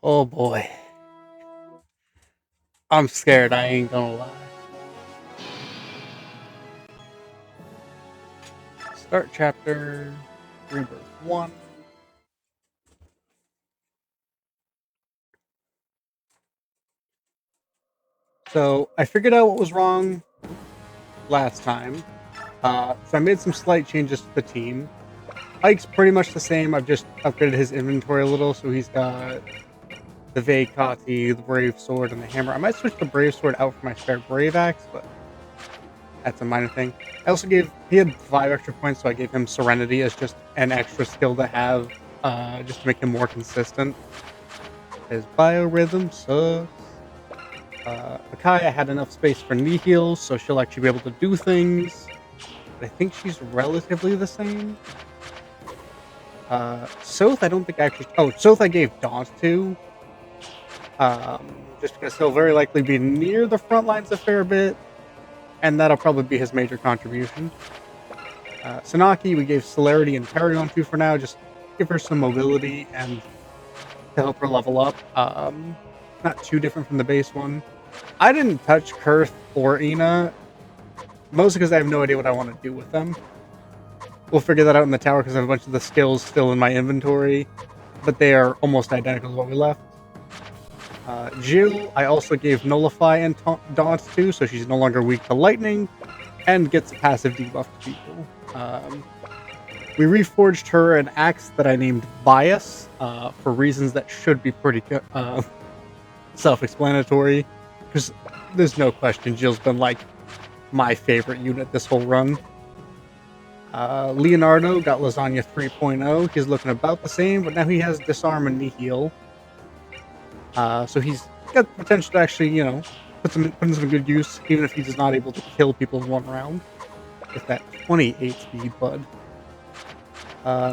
Oh boy. I'm scared, I ain't gonna lie. Start chapter Rebirth 1. So I figured out what was wrong last time. So I made some slight changes to the team. Ike's pretty much the same. I've just upgraded his inventory a little, so he's got the Veikati, the Brave Sword, and the Hammer. I might switch the Brave Sword out for my spare Brave Axe, but that's a minor thing. I also he had 5 extra points, so I gave him Serenity as just an extra skill to have, just to make him more consistent. His biorhythm sucks. Akaya had enough space for knee heals, so she'll actually be able to do things. But I think she's relatively the same. Soth, I don't think I actually. Oh, Soth I gave Daunt to. Just because he'll very likely be near the front lines a fair bit, and that'll probably be his major contribution. Sanaki, we gave Celerity and Perion to for now, just give her some mobility and to help her level up. Not too different from the base one. I didn't touch Kurth or Ina, mostly because I have no idea what I want to do with them. We'll figure that out in the tower because I have a bunch of the skills still in my inventory, but they are almost identical to what we left. Jill, I also gave Nullify and Daunt to, so she's no longer weak to lightning, and gets a passive debuff to people. We reforged her an axe that I named Bias, for reasons that should be pretty self-explanatory, because there's no question Jill's been like my favorite unit this whole run. Leonardo got Lasagna 3.0. He's looking about the same, but now he has Disarm and Nihil. So he's got potential to actually, put in some good use, even if he's not able to kill people in one round. With that 28 speed, bud.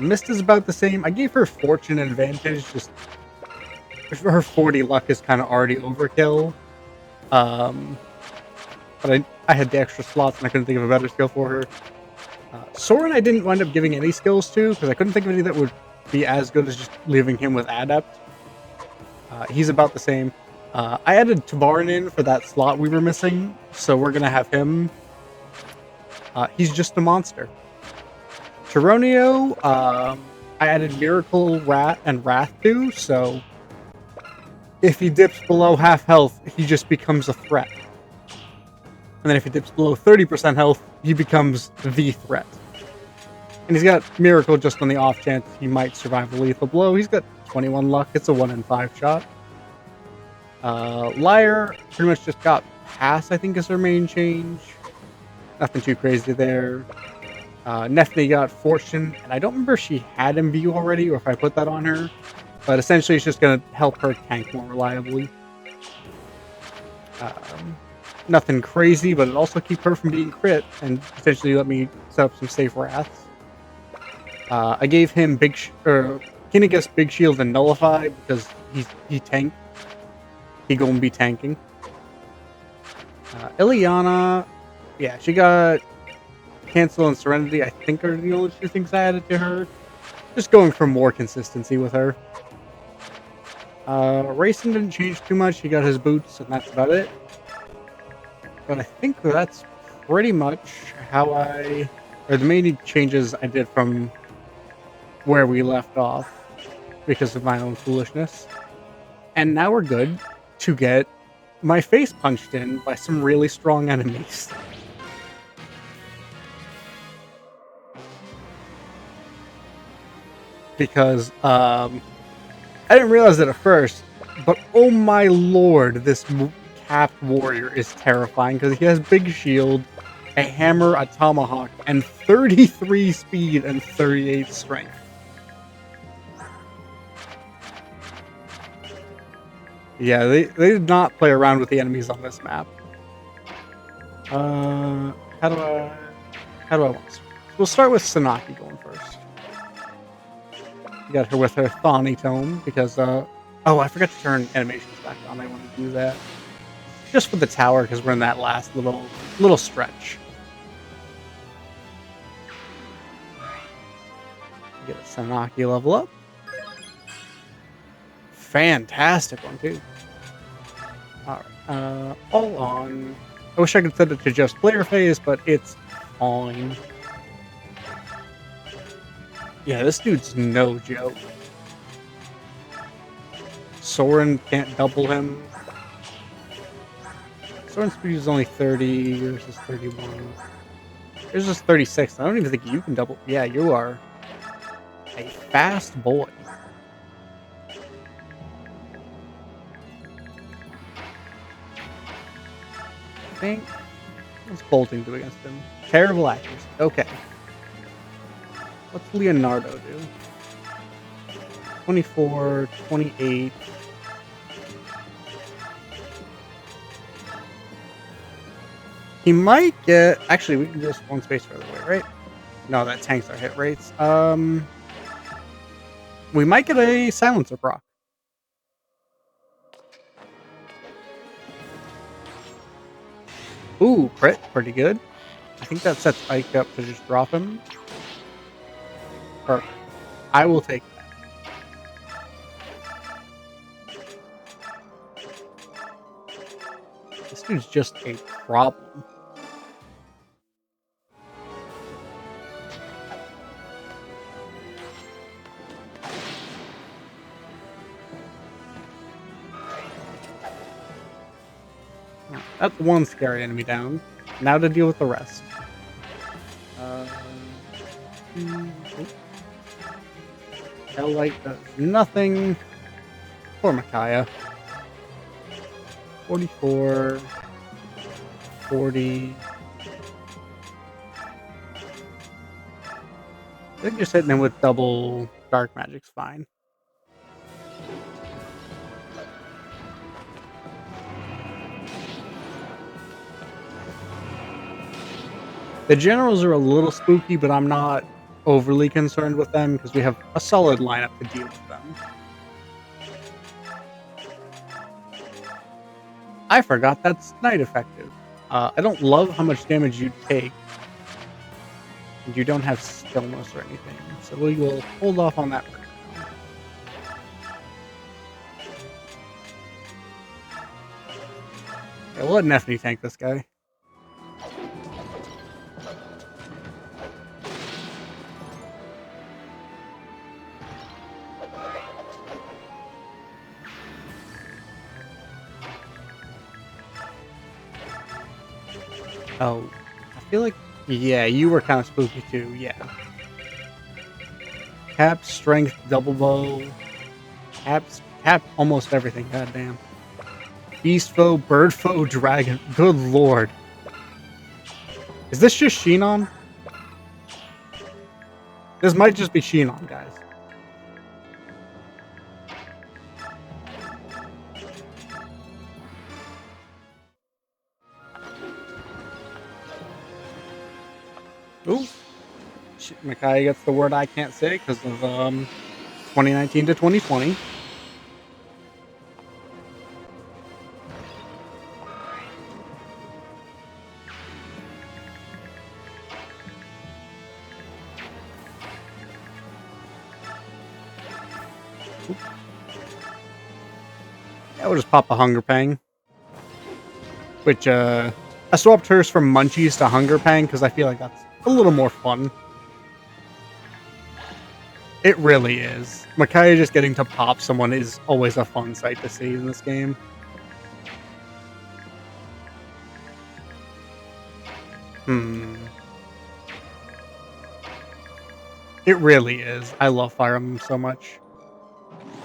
Mist is about the same. I gave her Fortune Advantage, just her 40 luck is kind of already overkill. But I had the extra slots and I couldn't think of a better skill for her. Soren I didn't wind up giving any skills to because I couldn't think of any that would be as good as just leaving him with Adept. He's about the same. I added Tabarin in for that slot we were missing, so we're gonna have him. He's just a monster. Chironio, I added Miracle, Rat, and Wrath to, so if he dips below half health, he just becomes a threat. And then if he dips below 30% health, he becomes the threat. And he's got Miracle just on the off chance he might survive a lethal blow. He's got 21 luck. It's a 1 in 5 shot. Liar pretty much just got Pass, I think is her main change. Nothing too crazy there. Nefne got Fortune, and I don't remember if she had Imbue already or if I put that on her. But essentially it's just going to help her tank more reliably. Nothing crazy, but it also keep her from being crit and potentially let me set up some safe wraths. I gave him Kinnigus Big Shield and Nullify because he tank. He gonna be tanking. Ileana, yeah, she got Cancel and Serenity. I think are the only 2 things I added to her. Just going for more consistency with her. Racing didn't change too much. He got his boots, and that's about it. But I think that's pretty much the main changes I did from where we left off because of my own foolishness. And now we're good to get my face punched in by some really strong enemies. Because I didn't realize it at first, but oh my lord, this capped warrior is terrifying because he has big shield, a hammer, a tomahawk, and 33 speed and 38 strength. Yeah, they did not play around with the enemies on this map. How do I want to? We'll start with Sanaki going first. Got her with her Thani Tome because, oh, I forgot to turn animations back on. I want to do that. Just for the tower because we're in that last little stretch. Get a Sanaki level up. fantastic one too. All right, all on. I wish I could set it to just player phase, but it's fine. Yeah, this dude's no joke. Soren can't double him. Soren's speed is only 30, yours is 31. Yours is 36. I don't even think you can double. Yeah, you are a fast boy. I think. What's bolting do against him? Terrible accuracy. Okay. What's Leonardo do? 24, 28. He might get... Actually, we can just one space further away, right? No, that tanks our hit rates. We might get a silencer proc. Ooh, crit. Pretty good. I think that sets Ike up to just drop him. Perfect. I will take that. This dude's just a problem. That's one scary enemy down. Now to deal with the rest. Helllight does nothing. Poor Micaiah. 44. 40. I think just hitting him with double dark magic's fine. The generals are a little spooky, but I'm not overly concerned with them because we have a solid lineup to deal with them. I forgot that's night effective. I don't love how much damage you take. And you don't have stillness or anything, so we will hold off on that for now. Yeah, we'll let Neffany tank this guy. Oh, I feel like, yeah, you were kind of spooky too, yeah. Cap, strength, double bow. Cap almost everything, goddamn. Beast foe, bird foe, dragon. Good lord. Is this just Shinon? This might just be Shinon, guys. Ooh. Micaiah gets the word I can't say because of 2019 to 2020. Yeah, we'll just pop a Hunger Pang. Which, I swapped hers from Munchies to Hunger Pang because I feel like that's a little more fun. It really is. Micaiah just getting to pop someone is always a fun sight to see in this game. It really is. I love Fire Emblem so much.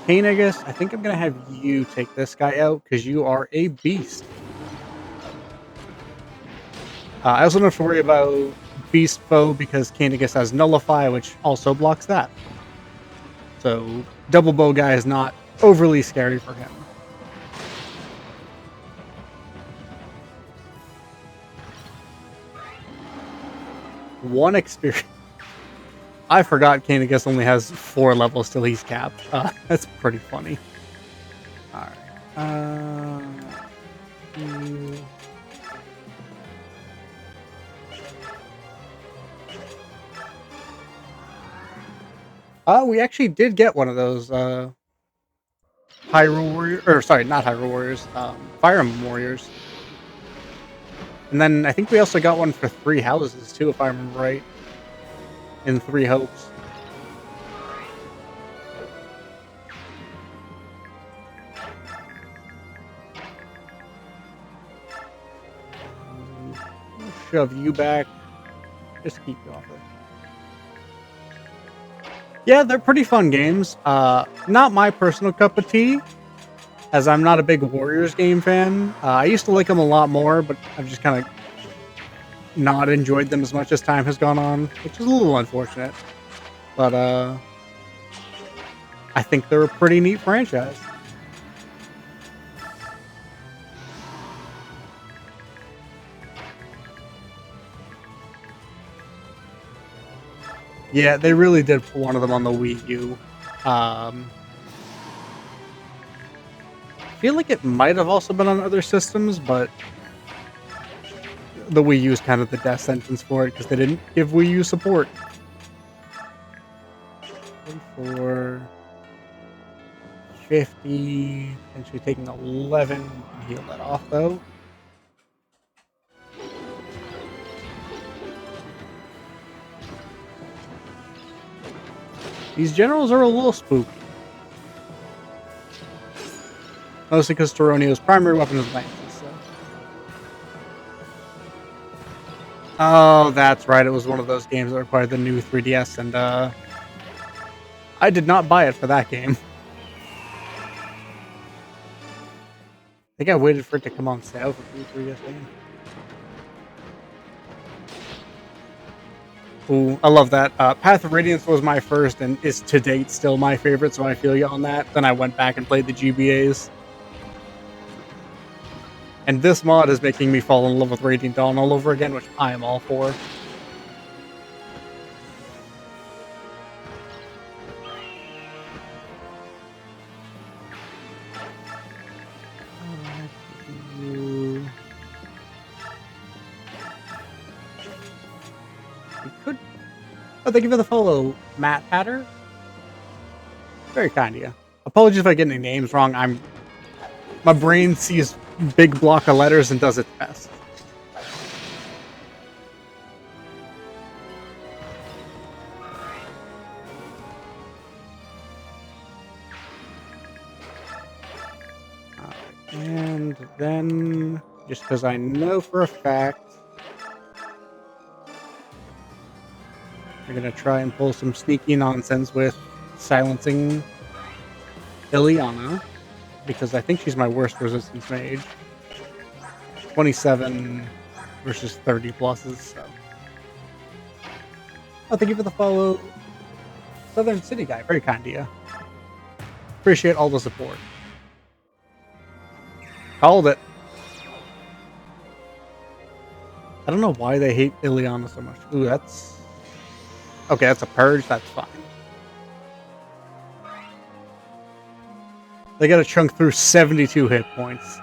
Kainagus, I think I'm going to have you take this guy out because you are a beast. I also don't have to worry about Beast Foe because Kainagus has Nullify, which also blocks that. So, Double Bow guy is not overly scary for him. One experience. I forgot Kainagus only has 4 levels till he's capped. That's pretty funny. Alright. We actually did get one of those. Hyrule Warrior, or sorry, not Hyrule Warriors, Fire Emblem Warriors. And then I think we also got one for Three Houses too, if I remember right. In Three Hopes. I'll shove you back. Just keep you off there. Yeah, they're pretty fun games. Not my personal cup of tea, as I'm not a big Warriors game fan. I used to like them a lot more, but I've just kind of not enjoyed them as much as time has gone on, which is a little unfortunate. But I think they're a pretty neat franchise. Yeah, they really did put one of them on the Wii U. I feel like it might have also been on other systems, but the Wii U is kind of the death sentence for it because they didn't give Wii U support. For 50, potentially taking 11. Heal that off though. These generals are a little spooky. Mostly because Toronio's primary weapon is lances. So. Oh, that's right. It was one of those games that required the new 3DS, and I did not buy it for that game. I think I waited for it to come on sale for the 3DS game. Ooh, I love that. Path of Radiance was my first and is to date still my favorite, so I feel you on that. Then I went back and played the GBAs. And this mod is making me fall in love with Radiant Dawn all over again, which I am all for. Oh, thank you for the follow, Matt Hatter. Very kind of you. Apologies if I get any names wrong. My brain sees big block of letters and does its best. And then, just because I know for a fact, we're going to try and pull some sneaky nonsense with silencing Ileana, because I think she's my worst resistance mage. 27 versus 30 pluses, so. Oh, thank you for the follow, Southern City Guy. Very kind to you. Appreciate all the support. Called it. I don't know why they hate Ileana so much. Ooh, that's... Okay, that's a purge. That's fine. They gotta chunk through 72 hit points.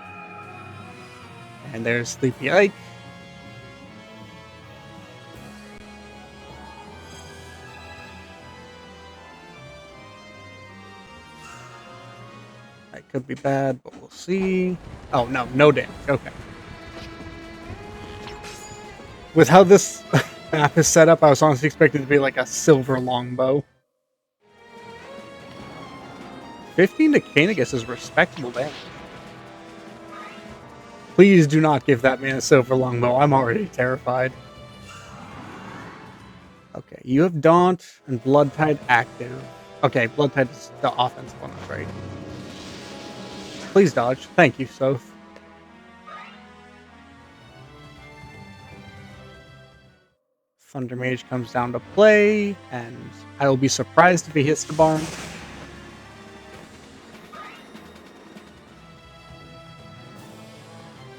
And there's Sleepy Ike. That could be bad, but we'll see. Oh, no. No damage. Okay. With how this map is set up, I was honestly expecting it to be like a silver longbow. 15 to Kanegus is respectable damage. Please do not give that man a silver longbow. I'm already terrified. Okay, you have Daunt and Blood Tide active. Okay, Blood Tide is the offensive one, that's right. Please dodge. Thank you, Soph. Thunder Mage comes down to play, and I will be surprised if he hits the barn.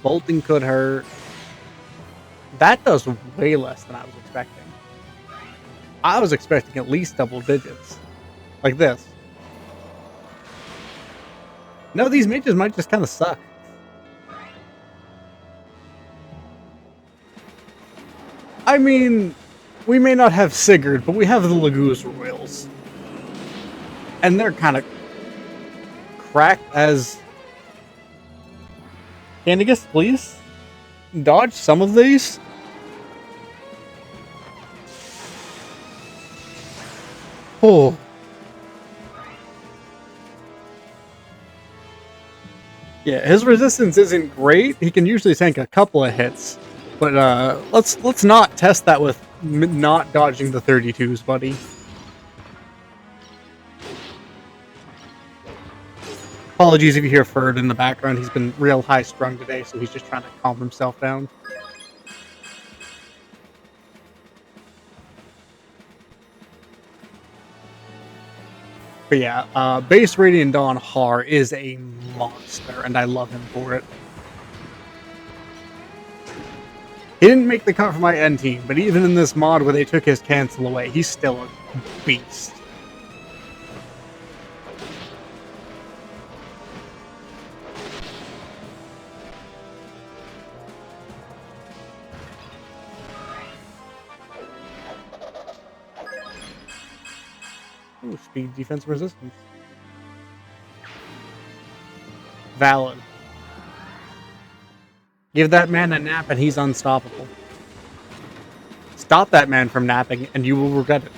Bolting could hurt. That does way less than I was expecting. I was expecting at least double digits. Like this. No, these mages might just kind of suck. I mean, we may not have Sigurd, but we have the Laguz Royals. And they're kind of cracked as Candigus, please dodge some of these. Oh. Yeah, his resistance isn't great. He can usually tank a couple of hits, but let's not test that with not dodging the 32s, buddy. Apologies if you hear Ferd in the background. He's been real high strung today, so he's just trying to calm himself down. But yeah, base Radiant Dawn Har is a monster, and I love him for it. He didn't make the cut for my end team, but even in this mod where they took his cancel away, he's still a beast. Ooh, speed, defense, resistance. Valid. Give that man a nap and he's unstoppable. Stop that man from napping and you will regret it.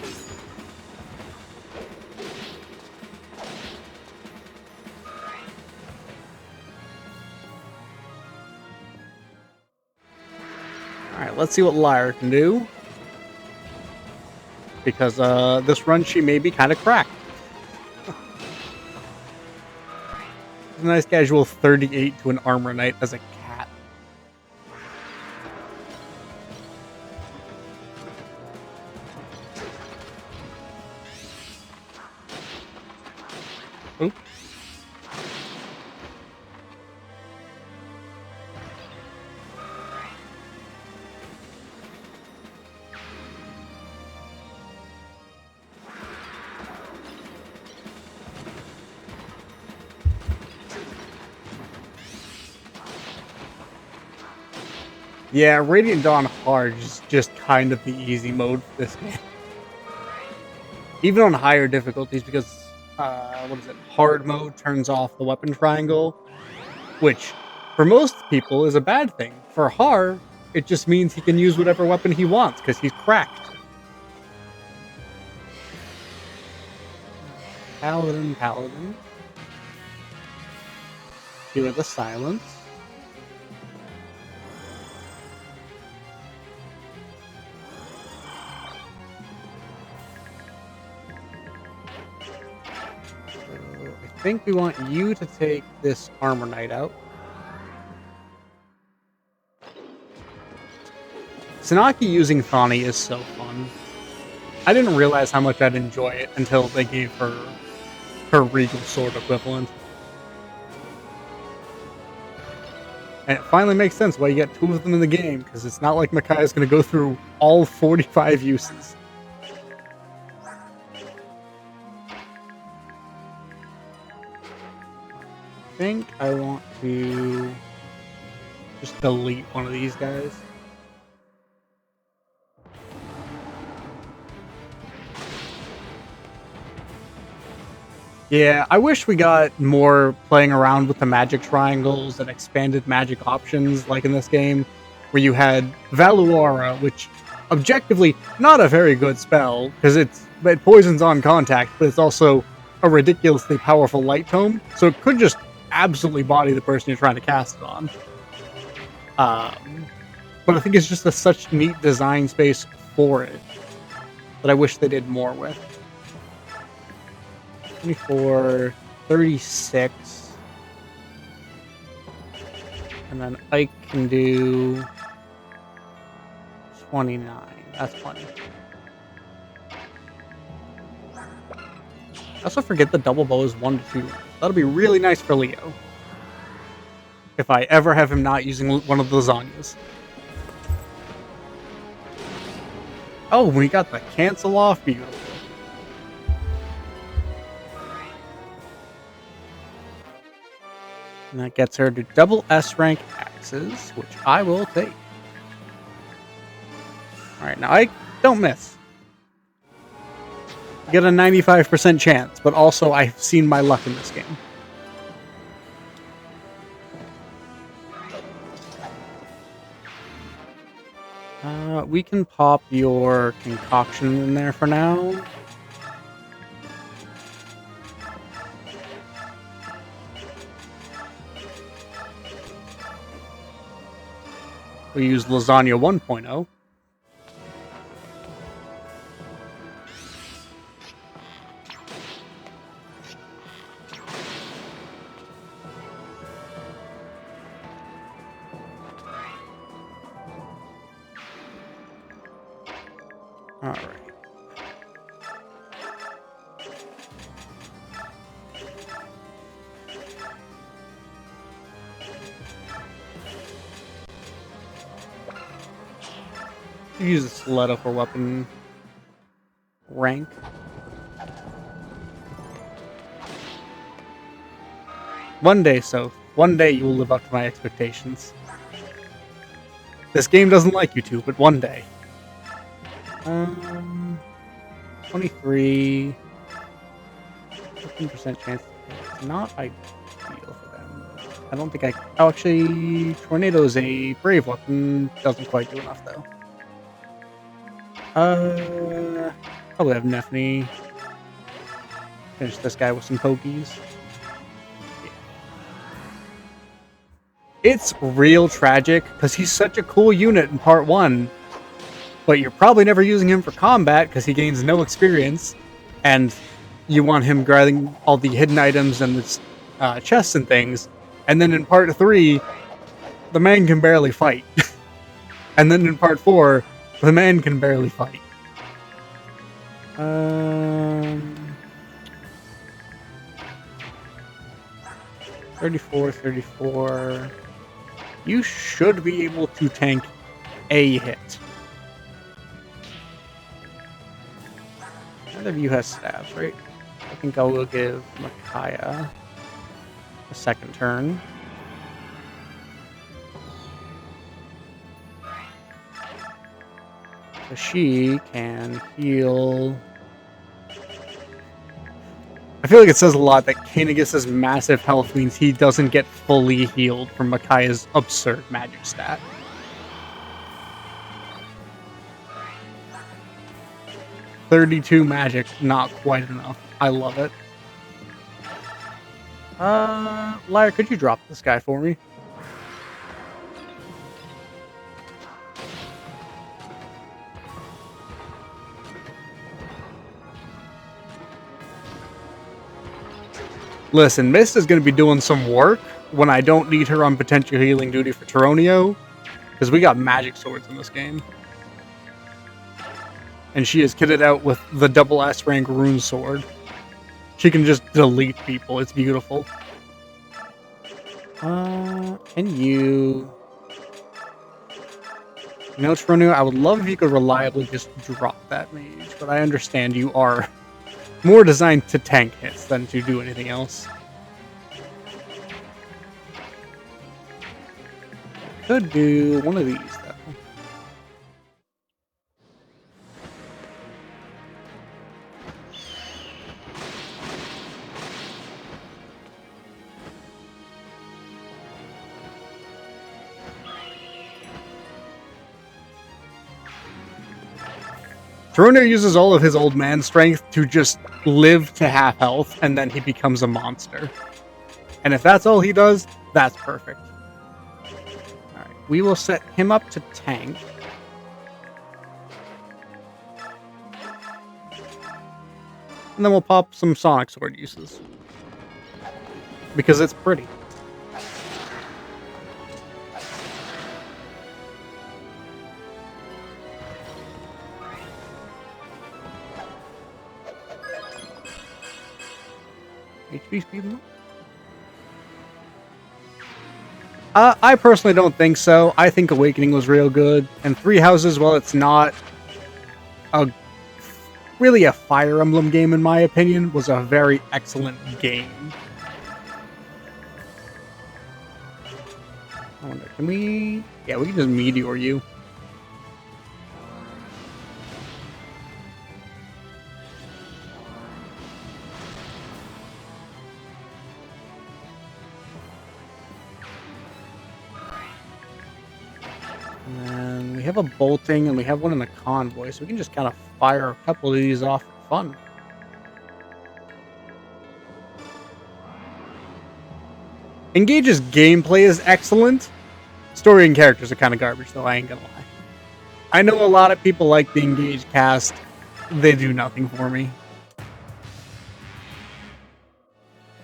Alright, let's see what Lyre can do. Because this run she may be kind of cracked. It's a nice casual 38 to an Armor Knight as a cat. Oop. Yeah, Radiant Dawn Hard is just kind of the easy mode for this game. Even on higher difficulties, because, what is it? Hard mode turns off the weapon triangle, which, for most people, is a bad thing. For Har, it just means he can use whatever weapon he wants, because he's cracked. Paladin. Here the silence. I think we want you to take this Armor Knight out. Sanaki using Thani is so fun. I didn't realize how much I'd enjoy it until they gave her her Regal Sword equivalent. And it finally makes sense why you get 2 of them in the game, because it's not like Makai is going to go through all 45 uses. I think I want to just delete one of these guys. Yeah, I wish we got more playing around with the magic triangles and expanded magic options like in this game, where you had Valuara, which objectively not a very good spell, because it poisons on contact, but it's also a ridiculously powerful light tome, so it could just absolutely body the person you're trying to cast it on. But I think it's just such neat design space for it that I wish they did more with. 24, 36, and then Ike can do 29. That's funny. I also forget the double bow is 1 to 2. That'll be really nice for Leo. If I ever have him not using one of the lasagnas. Oh, we got the cancel off. Beautiful. And that gets her to double S rank axes, which I will take. Alright, now I don't miss. You get a 95% chance, but also I've seen my luck in this game. We can pop your concoction in there for now. We use lasagna 1.0. All right. Use the stiletto for weapon rank. One day, Soph. One day you will live up to my expectations. This game doesn't like you to, but one day. 23. 15% chance. It's not ideal for them. I don't think I... Oh, actually, Tornado is a brave weapon. Doesn't quite do enough, though. Probably have Nephany. Finish this guy with some pokies. Yeah. It's real tragic, because he's such a cool unit in part 1. But you're probably never using him for combat, because he gains no experience. And you want him grabbing all the hidden items and the chests and things. And then in part 3, the man can barely fight. And then in part 4, the man can barely fight. 34. You should be able to tank a hit. None of you has stabs, right? I think I will give Micaiah a second turn. So she can heal. I feel like it says a lot that Kanagus's massive health means he doesn't get fully healed from Micaiah's absurd magic stat. $32 magic, not quite enough. I love it. Lyre, could you drop this guy for me? Listen, Mist is going to be doing some work when I don't need her on potential healing duty for Taronio, because we got magic swords in this game. And she is kitted out with the double S rank rune sword. She can just delete people. It's beautiful. Can you... No, Taronio, I would love if you could reliably just drop that mage, but I understand you are more designed to tank hits than to do anything else. Could do one of these, though. Taronio uses all of his old man strength to just live to half health, and then he becomes a monster. And if that's all he does, that's perfect. Alright, we will set him up to tank. And then we'll pop some Sonic Sword uses. Because it's pretty. HP speed up? I personally don't think so. I think Awakening was real good. And Three Houses, while it's not really a Fire Emblem game in my opinion, was a very excellent game. I wonder, can we... Yeah, we can just Meteor you. have a bolting and we have one in the convoy, so we can just kind of fire a couple of these off for fun. Engage's gameplay is excellent. Story and characters are kind of garbage, though, I ain't gonna lie. I know a lot of people like the Engage cast. They do nothing for me.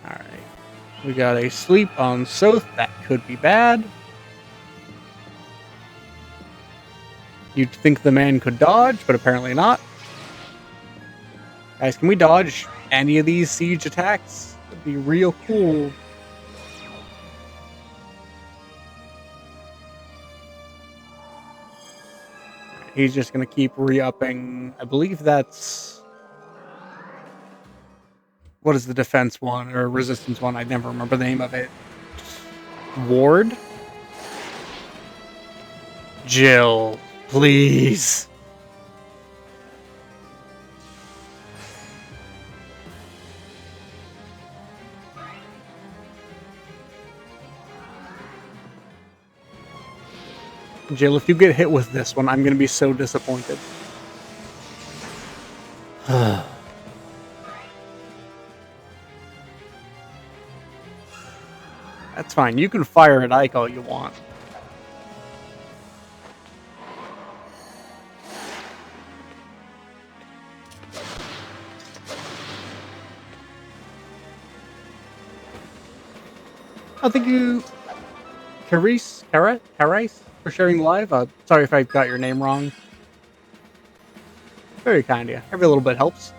Alright. We got a sleep on Soth. That could be bad. You'd think the man could dodge, but apparently not. Guys, can we dodge any of these siege attacks? That'd be real cool. He's just going to keep re-upping. I believe that's... What is the defense one or resistance one? I never remember the name of it. Ward? Jill, please. Jill, if you get hit with this one, I'm going to be so disappointed. That's fine. You can fire at Ike all you want. Oh, thank you, Carice, for sharing live. Sorry if I got your name wrong. Very kind of you. Every little bit helps.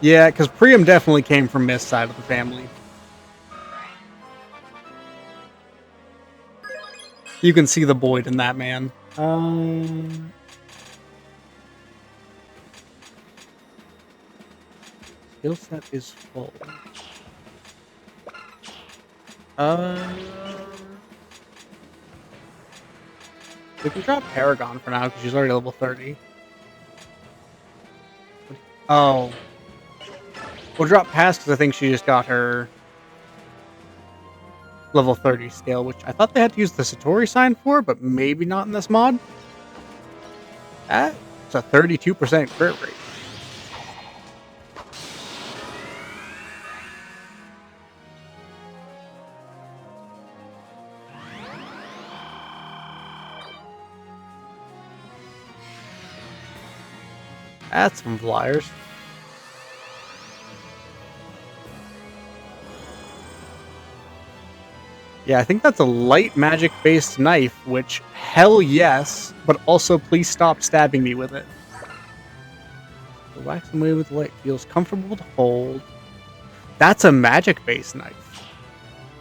Yeah, because Priam definitely came from Mist's side of the family. You can see the Boyd in that man. Skill set is full. We can drop Paragon for now because she's already level 30. Oh. We'll drop Pass because I think she just got her level 30 scale, which I thought they had to use the Satori sign for, but maybe not in this mod. That's a 32% crit rate. That's some flyers. Yeah, I think that's a light magic-based knife, which, hell yes, but also please stop stabbing me with it. The waxing away with light feels comfortable to hold. That's a magic-based knife.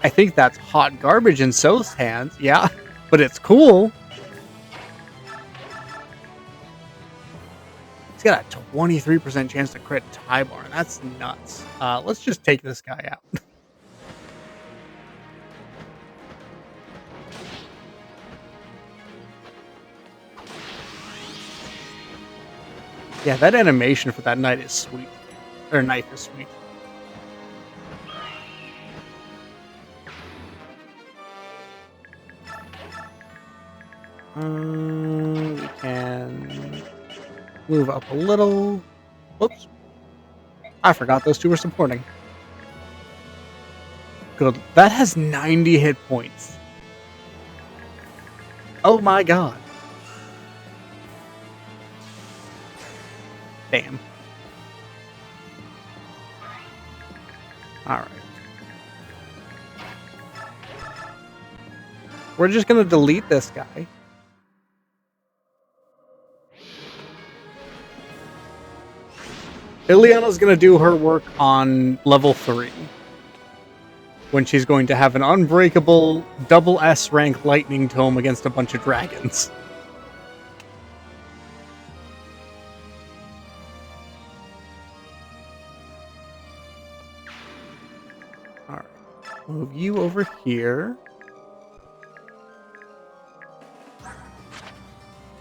I think that's hot garbage in Soth's hands, yeah, but it's cool. He's got a 23% chance to crit Tybar. That's nuts. Let's just take this guy out. Yeah, that animation for that knight is sweet. Or knife is sweet. We can move up a little. Whoops. I forgot those two were supporting. Good. That has 90 hit points. Oh my god. Damn. Alright. We're just gonna delete this guy. Ileana's gonna do her work on level 3. When she's going to have an unbreakable double S rank lightning tome against a bunch of dragons. Move you over here.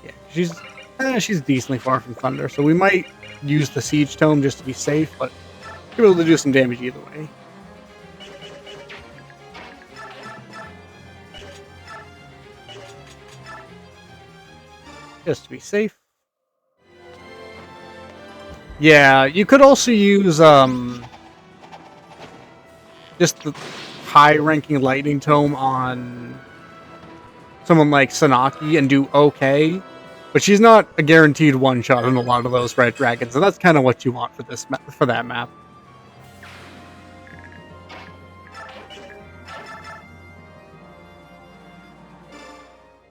Yeah, she's decently far from Thunder, so we might use the Siege Tome just to be safe, but you're able to do some damage either way. Just to be safe. Yeah, you could also use just the high-ranking Lightning Tome on someone like Sanaki and do okay, but she's not a guaranteed one-shot in a lot of those red dragons, and that's kind of what you want for that map.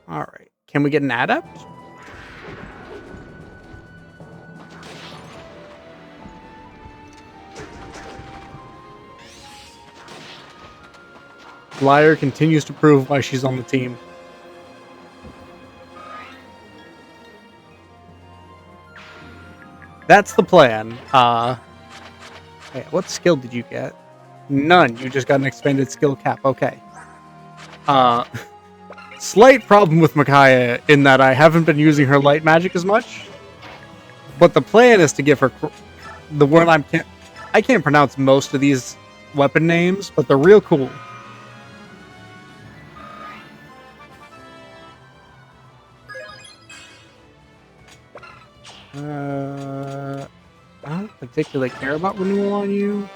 All right, can we get an adept? Liar continues to prove why she's on the team. That's the plan. Hey, what skill did you get? None. You just got an expanded skill cap. Okay. Slight problem with Micaiah in that I haven't been using her light magic as much. But the plan is to give her the one I can't pronounce most of these weapon names, but they're real cool. I don't particularly care about renewal on you.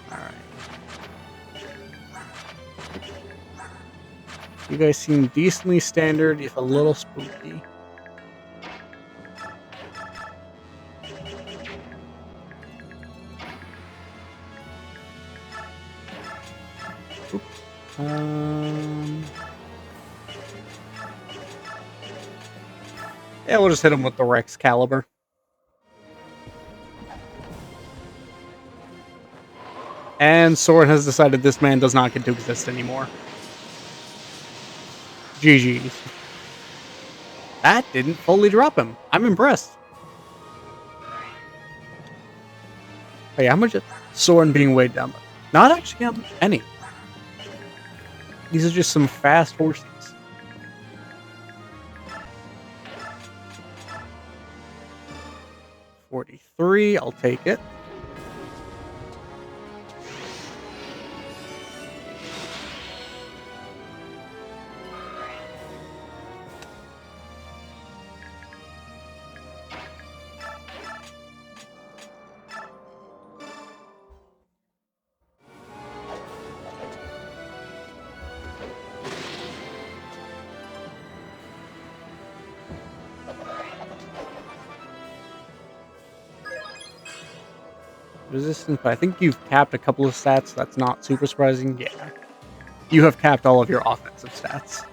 Alright. You guys seem decently standard, if a little spooky. Yeah, we'll just hit him with the Rex Caliber. And Soren has decided this man does not get to exist anymore. GG's. That didn't fully drop him. I'm impressed. Hey, how much is Soren being weighed down? Not actually any. These are just some fast horses. 43, I'll take it. Resistance, but I think you've capped a couple of stats. That's not super surprising. Yeah. You have capped all of your offensive stats.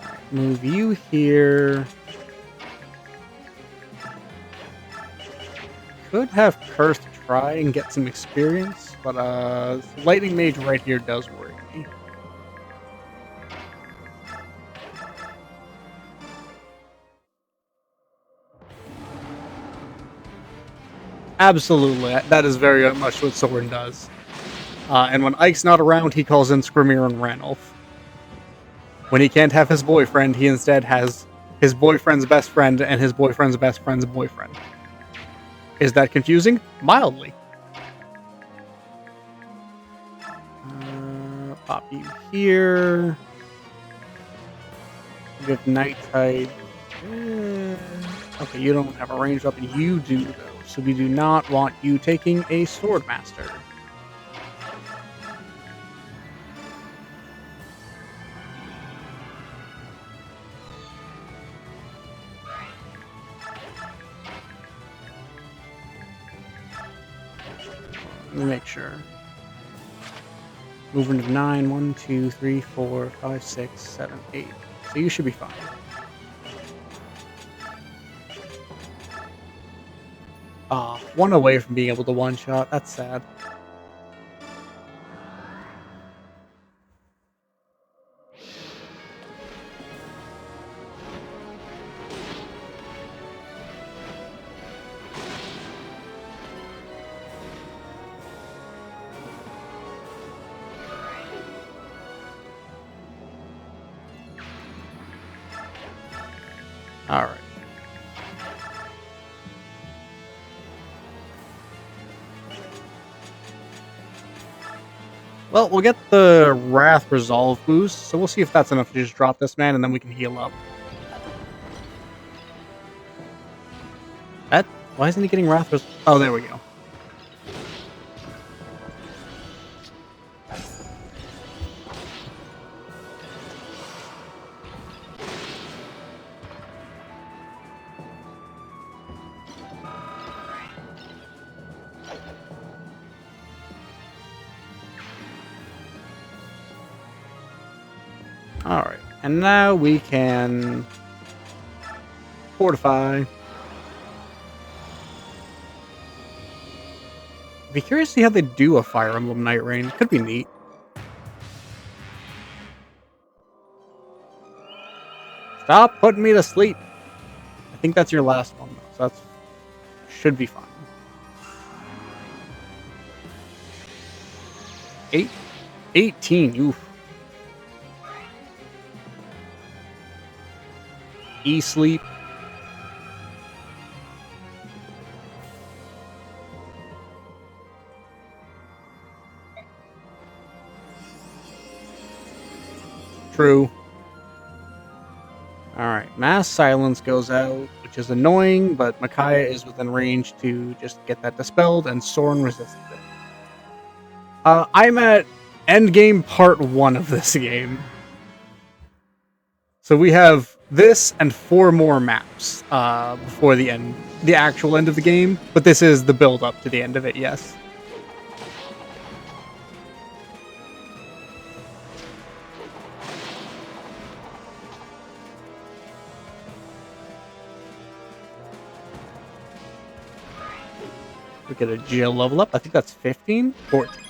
Right, move you here. Could have Curse to try and get some experience, but Lightning Mage right here does worry me. Absolutely, that is very much what Soren does. And when Ike's not around, he calls in Skrimir and Ranulf. When he can't have his boyfriend, he instead has his boyfriend's best friend and his boyfriend's best friend's boyfriend. Is that confusing? Mildly. Pop you here. You have Night Tide. Okay, you don't have a range up, and you do, though. So we do not want you taking a Swordmaster. Let me make sure. Movement of 9, 1, 2, 3, 4, 5, 6, 7, 8. So so you should be fine. One away from being able to one-shot. That's sad. Alright. Well, we'll get the Wrath Resolve boost, so we'll see if that's enough to just drop this man, and then we can heal up. Why isn't he getting Wrath Resolve? Oh, there we go. Alright, and now we can fortify. I'd be curious to see how they do a Fire Emblem Night Rain. Could be neat. Stop putting me to sleep. I think that's your last one, though, so that's should be fine. 18, oof. E-sleep. True. Alright, Mass Silence goes out, which is annoying, but Micaiah is within range to just get that dispelled, and Soren resists it. I'm at endgame part 1 of this game. So we have this and 4 more maps before the actual end of the game. But this is the build up to the end of it, yes. We get a Jill level up. I think that's 15? 14.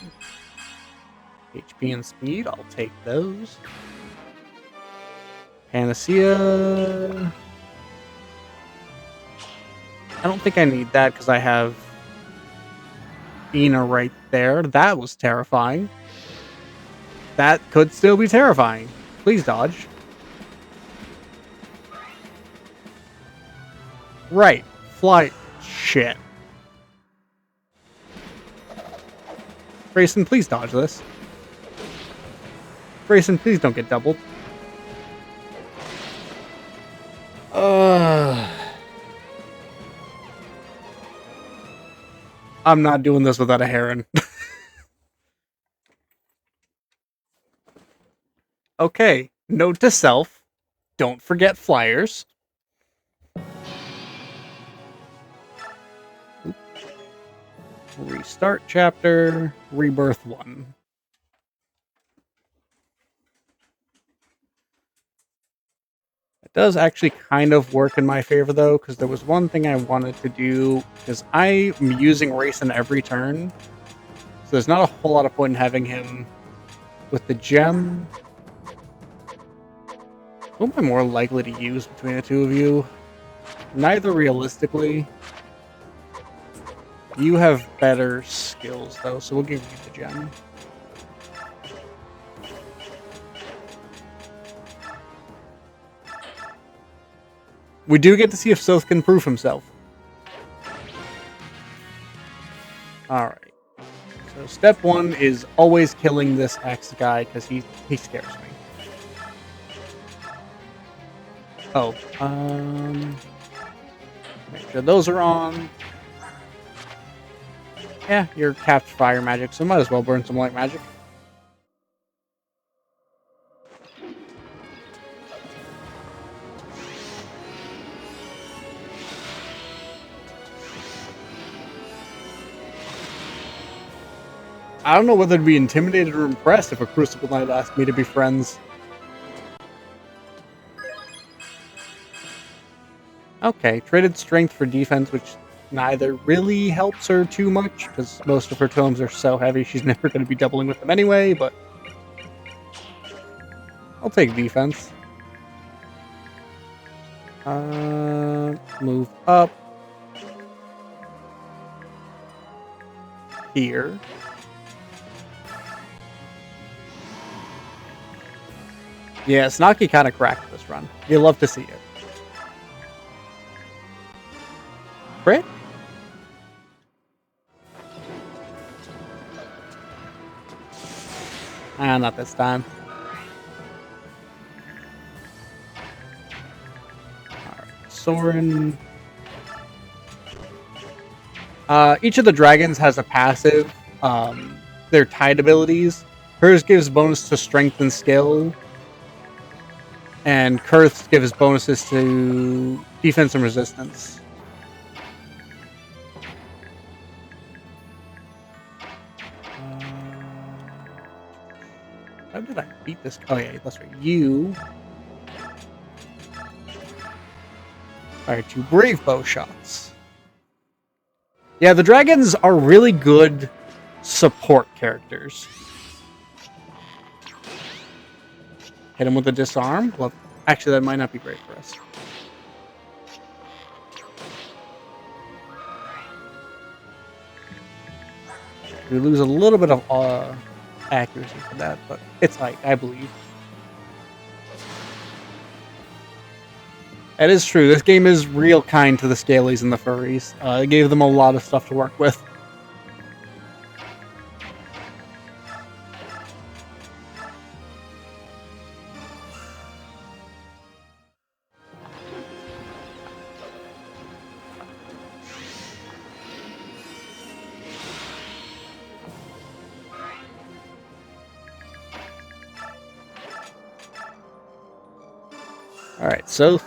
HP and speed, I'll take those. Panacea. I don't think I need that because I have Ina right there. That was terrifying. That could still be terrifying. Please dodge. Right. Fly. Shit. Grayson, please dodge this. Grayson, please don't get doubled. I'm not doing this without a Heron. Okay, note to self, don't forget flyers. Restart chapter, rebirth 1. It does actually kind of work in my favor, though, because there was one thing I wanted to do, because I'm using Rayson every turn, so there's not a whole lot of point in having him with the gem. Who am I more likely to use between the two of you? Neither realistically. You have better skills, though, so we'll give you the gem. We do get to see if Soth can prove himself. Alright. So step 1 is always killing this X guy, because he scares me. Oh, make sure those are on. Yeah, you're capped fire magic, so might as well burn some light magic. I don't know whether to be intimidated or impressed if a Crucible Knight asked me to be friends. Okay, traded strength for defense, which neither really helps her too much, because most of her tomes are so heavy she's never going to be doubling with them anyway, but I'll take defense. Move up. Here. Yeah, Snaki kind of cracked this run. You love to see it. Crit? Not this time. Alright, Soren. Each of the dragons has a passive. Their tied abilities. Hers gives bonus to strength and skill. And Kurth's gives bonuses to defense and resistance. How did I beat this? Oh yeah, that's right. You are 2 brave bow shots. Yeah, the dragons are really good support characters. Hit him with a disarm. Well, actually, that might not be great for us. We lose a little bit of accuracy for that, but it's height, I believe. That is true. This game is real kind to the Scalies and the Furries. It gave them a lot of stuff to work with. Alright, so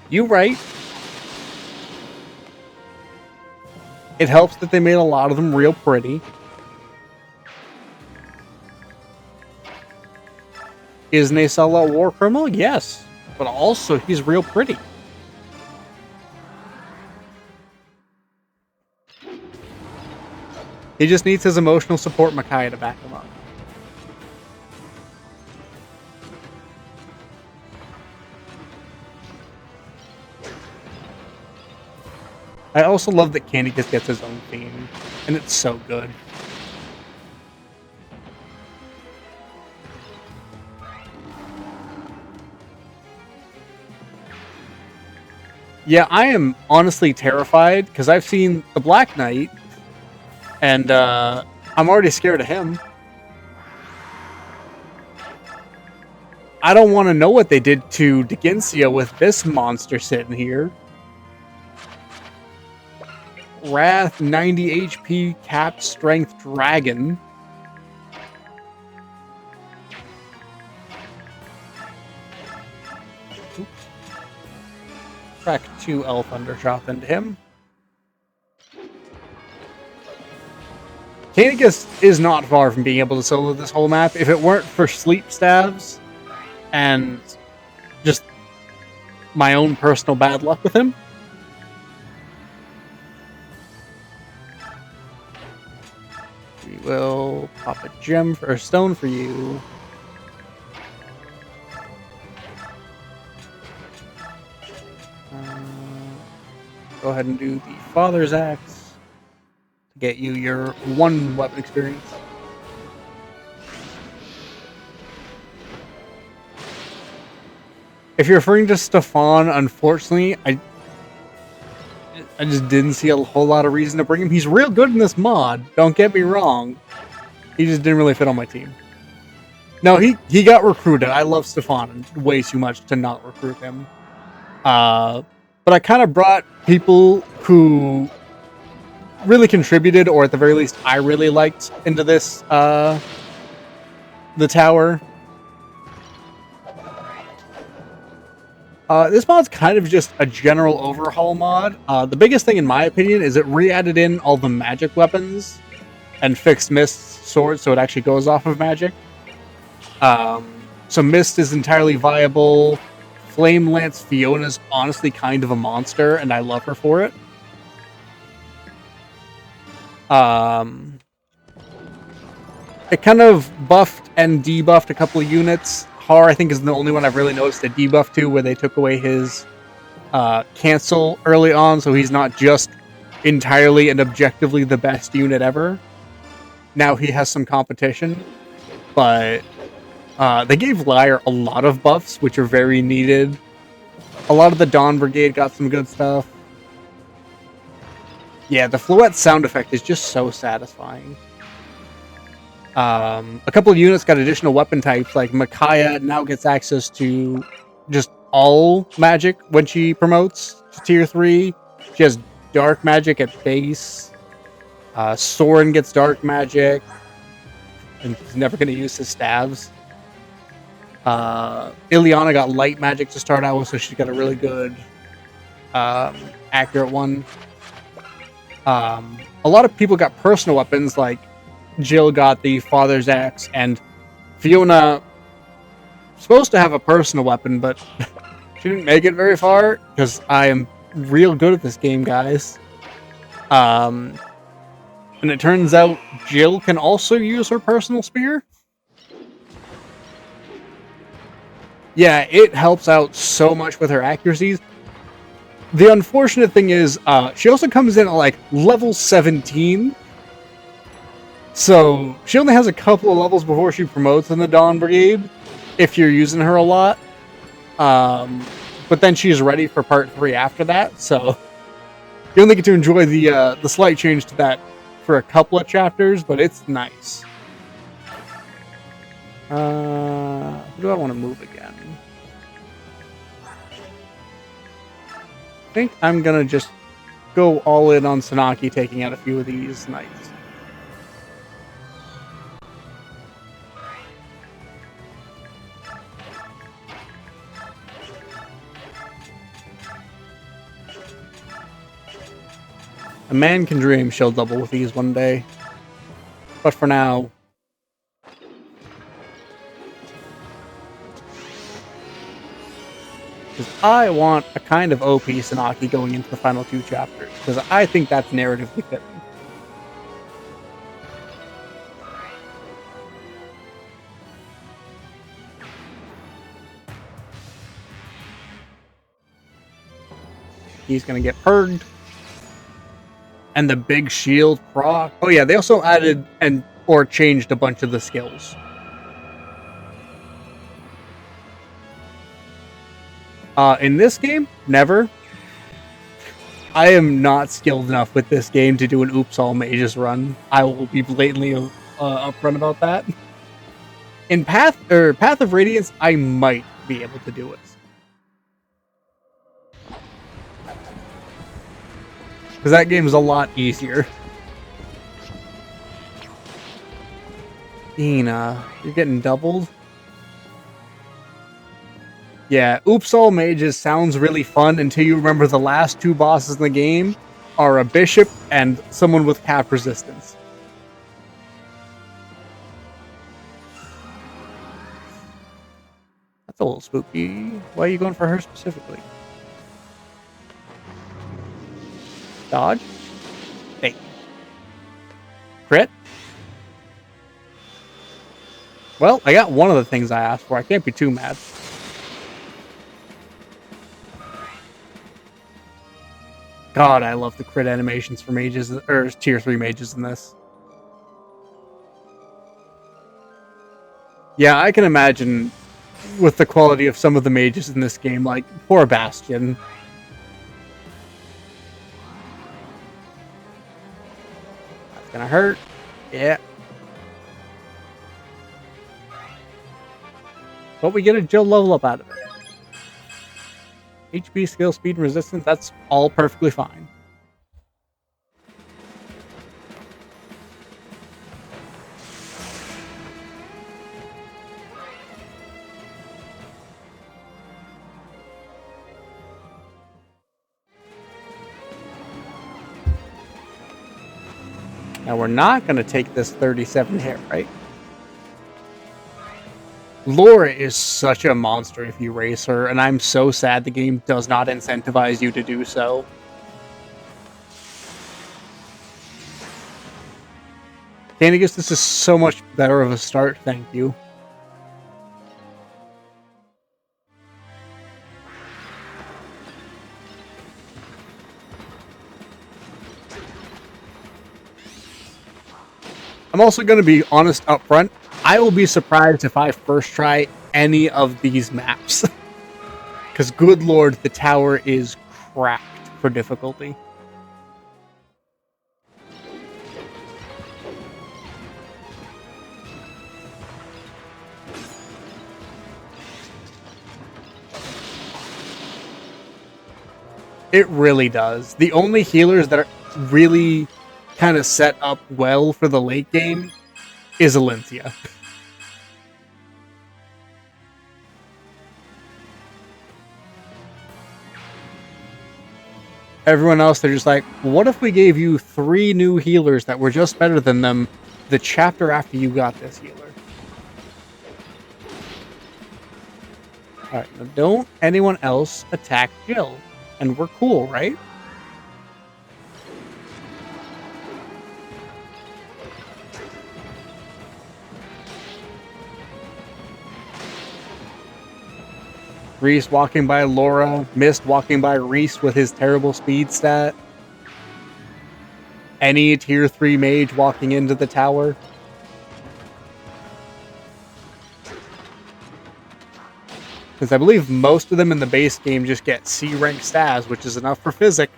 you right. It helps that they made a lot of them real pretty. Is Naysala a war criminal? Yes. But also, he's real pretty. He just needs his emotional support Makai to back him up. I also love that Candykiss gets his own theme, and it's so good. Yeah, I am honestly terrified, because I've seen the Black Knight, and I'm already scared of him. I don't want to know what they did to Deginsia with this monster sitting here. Wrath, 90 HP, capped strength dragon. Oops. Crack 2 Elf Undershot into him. Candykiss is not far from being able to solo this whole map. If it weren't for sleep staves and just my own personal bad luck with him. We will pop a gem or a stone for you. Go ahead and do the Father's Axe. Get you your 1 weapon experience. If you're referring to Stefan, unfortunately, I just didn't see a whole lot of reason to bring him. He's real good in this mod, don't get me wrong. He just didn't really fit on my team. No, he got recruited. I love Stefan way too much to not recruit him. But I kind of brought people who really contributed, or at the very least I really liked, into this the tower. This mod's kind of just a general overhaul mod. The biggest thing in my opinion is it re-added in all the magic weapons and fixed Mist's sword so it actually goes off of magic. So Mist is entirely viable. Flame Lance Fiona's honestly kind of a monster, and I love her for it. It kind of buffed and debuffed a couple of units. Har, I think, is the only one I've really noticed a debuff to, where they took away his cancel early on, so he's not just entirely and objectively the best unit ever. Now he has some competition, but they gave Lyre a lot of buffs, which are very needed. A lot of the Dawn Brigade got some good stuff. Yeah, the Fluette sound effect is just so satisfying. A couple of units got additional weapon types, like Micaiah now gets access to just all magic when she promotes to tier 3. She has dark magic at base. Soren gets dark magic, and he's never going to use his staves. Ileana got light magic to start out with, so she's got a really good, accurate one. A lot of people got personal weapons, like Jill got the Father's Axe, and Fiona supposed to have a personal weapon, but she didn't make it very far, because I am real good at this game, guys. And it turns out Jill can also use her personal spear. Yeah, it helps out so much with her accuracies. The unfortunate thing is, she also comes in at like level 17. So she only has a couple of levels before she promotes in the Dawn Brigade, if you're using her a lot. But then she's ready for part 3 after that, so you only get to enjoy the slight change to that for a couple of chapters, but it's nice. Who do I want to move again? I think I'm gonna just go all in on Sanaki, taking out a few of these knights. A man can dream she'll double with these one day. But for now, because I want a kind of OP Sanaki going into the final 2 chapters, because I think that's narratively fitting. He's gonna get purged. And the big shield proc. Oh yeah, they also added or changed a bunch of the skills. In this game, never. I am not skilled enough with this game to do an Oops All Mages run. I will be blatantly upfront about that. In Path of Radiance, I might be able to do it. Because that game is a lot easier. Ina, you're getting doubled? Yeah, Oops All Mages sounds really fun until you remember the last 2 bosses in the game are a bishop and someone with cap resistance. That's a little spooky. Why are you going for her specifically? Dodge? Hey. Crit? Well, I got one of the things I asked for. I can't be too mad. God, I love the crit animations for mages, or tier 3 mages in this. Yeah, I can imagine with the quality of some of the mages in this game, like poor Bastion. That's gonna hurt. Yeah. But we get a Jill level up out of it. HP, skill, speed, and resistance, that's all perfectly fine. Now we're not going to take this 37 hit, right? Laura is such a monster if you race her, and I'm so sad the game does not incentivize you to do so. Candigus, this is so much better of a start, thank you. I'm also going to be honest up front. I will be surprised if I first try any of these maps. Because, good lord, the tower is cracked for difficulty. It really does. The only healers that are really kind of set up well for the late game is Alinthia. Everyone else, they're just like, what if we gave you 3 new healers that were just better than them the chapter after you got this healer? Alright, now don't anyone else attack Jill. And we're cool, right? Reese walking by Laura, Mist walking by Reese with his terrible speed stat. Any tier 3 mage walking into the tower. Because I believe most of them in the base game just get C rank stabs, which is enough for Physic.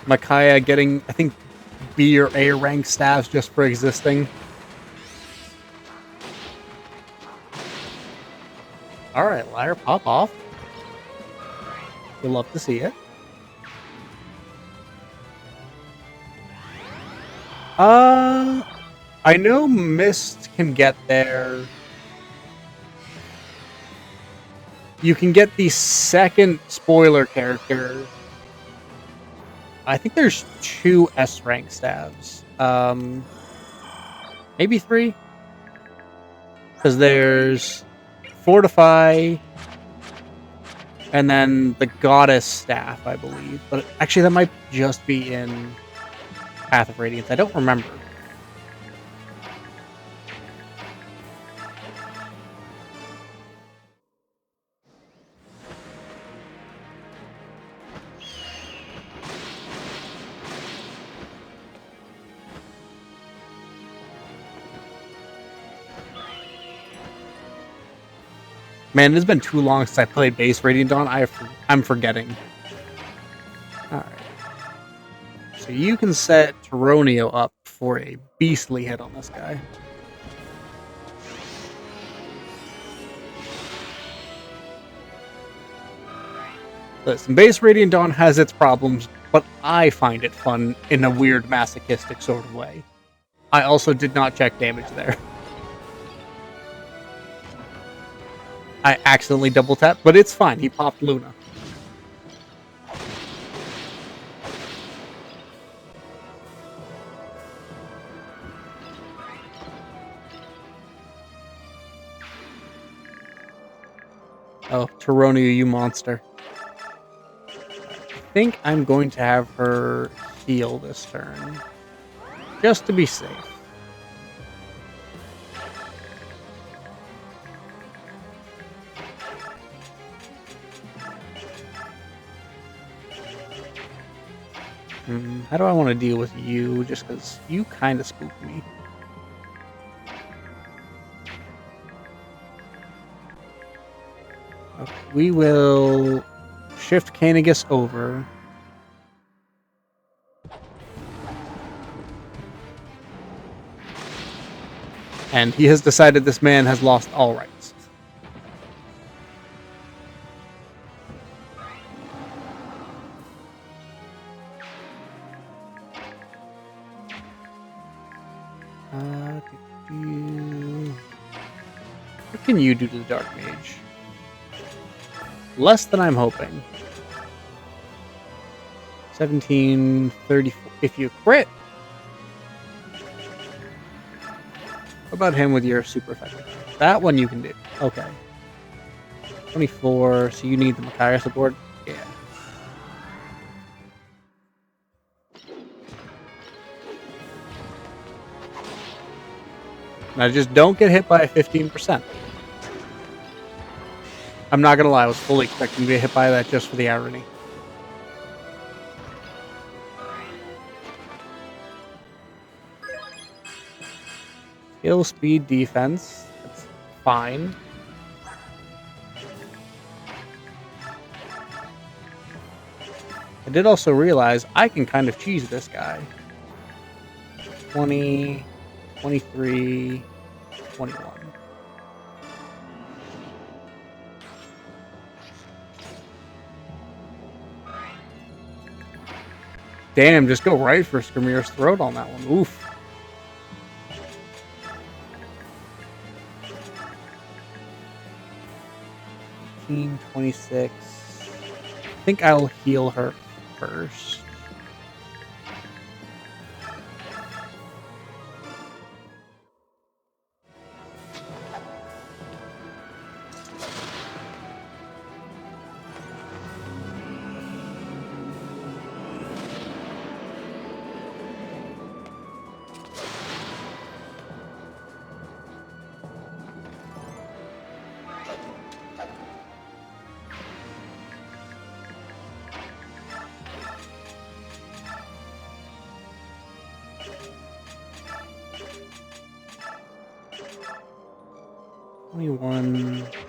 Micaiah getting, I think, B or A rank stabs just for existing. Alright, Liar, pop off. We'll love to see it. I know Mist can get there. You can get the second spoiler character. I think there's 2 S rank stabs. Maybe 3? Because there's Fortify, and then the Goddess Staff, I believe. But actually, that might just be in Path of Radiance. I don't remember. Man, it's been too long since I played base Radiant Dawn. I'm forgetting. Alright. So you can set Tyronio up for a beastly hit on this guy. Listen, base Radiant Dawn has its problems, but I find it fun in a weird masochistic sort of way. I also did not check damage there. I accidentally double tapped, but it's fine. He popped Luna. Oh, Tyronio, you monster. I think I'm going to have her heal this turn. Just to be safe. How do I want to deal with you? Just because you kind of spooked me. Okay, we will shift Candigus over. And he has decided this man has lost all rights. What can you do to the Dark Mage? Less than I'm hoping. 1734 if you crit. What about him with your super effective? That one you can do. Okay. 24, so you need the Makaira support? Yeah. Now just don't get hit by 15%. I'm not gonna lie, I was fully expecting to get hit by that just for the irony. Skill, speed, defense. That's fine. I did also realize I can kind of cheese this guy. 20, 23, 21. Damn, just go right for Skrymmir's throat on that one. Oof. 26. I think I'll heal her first.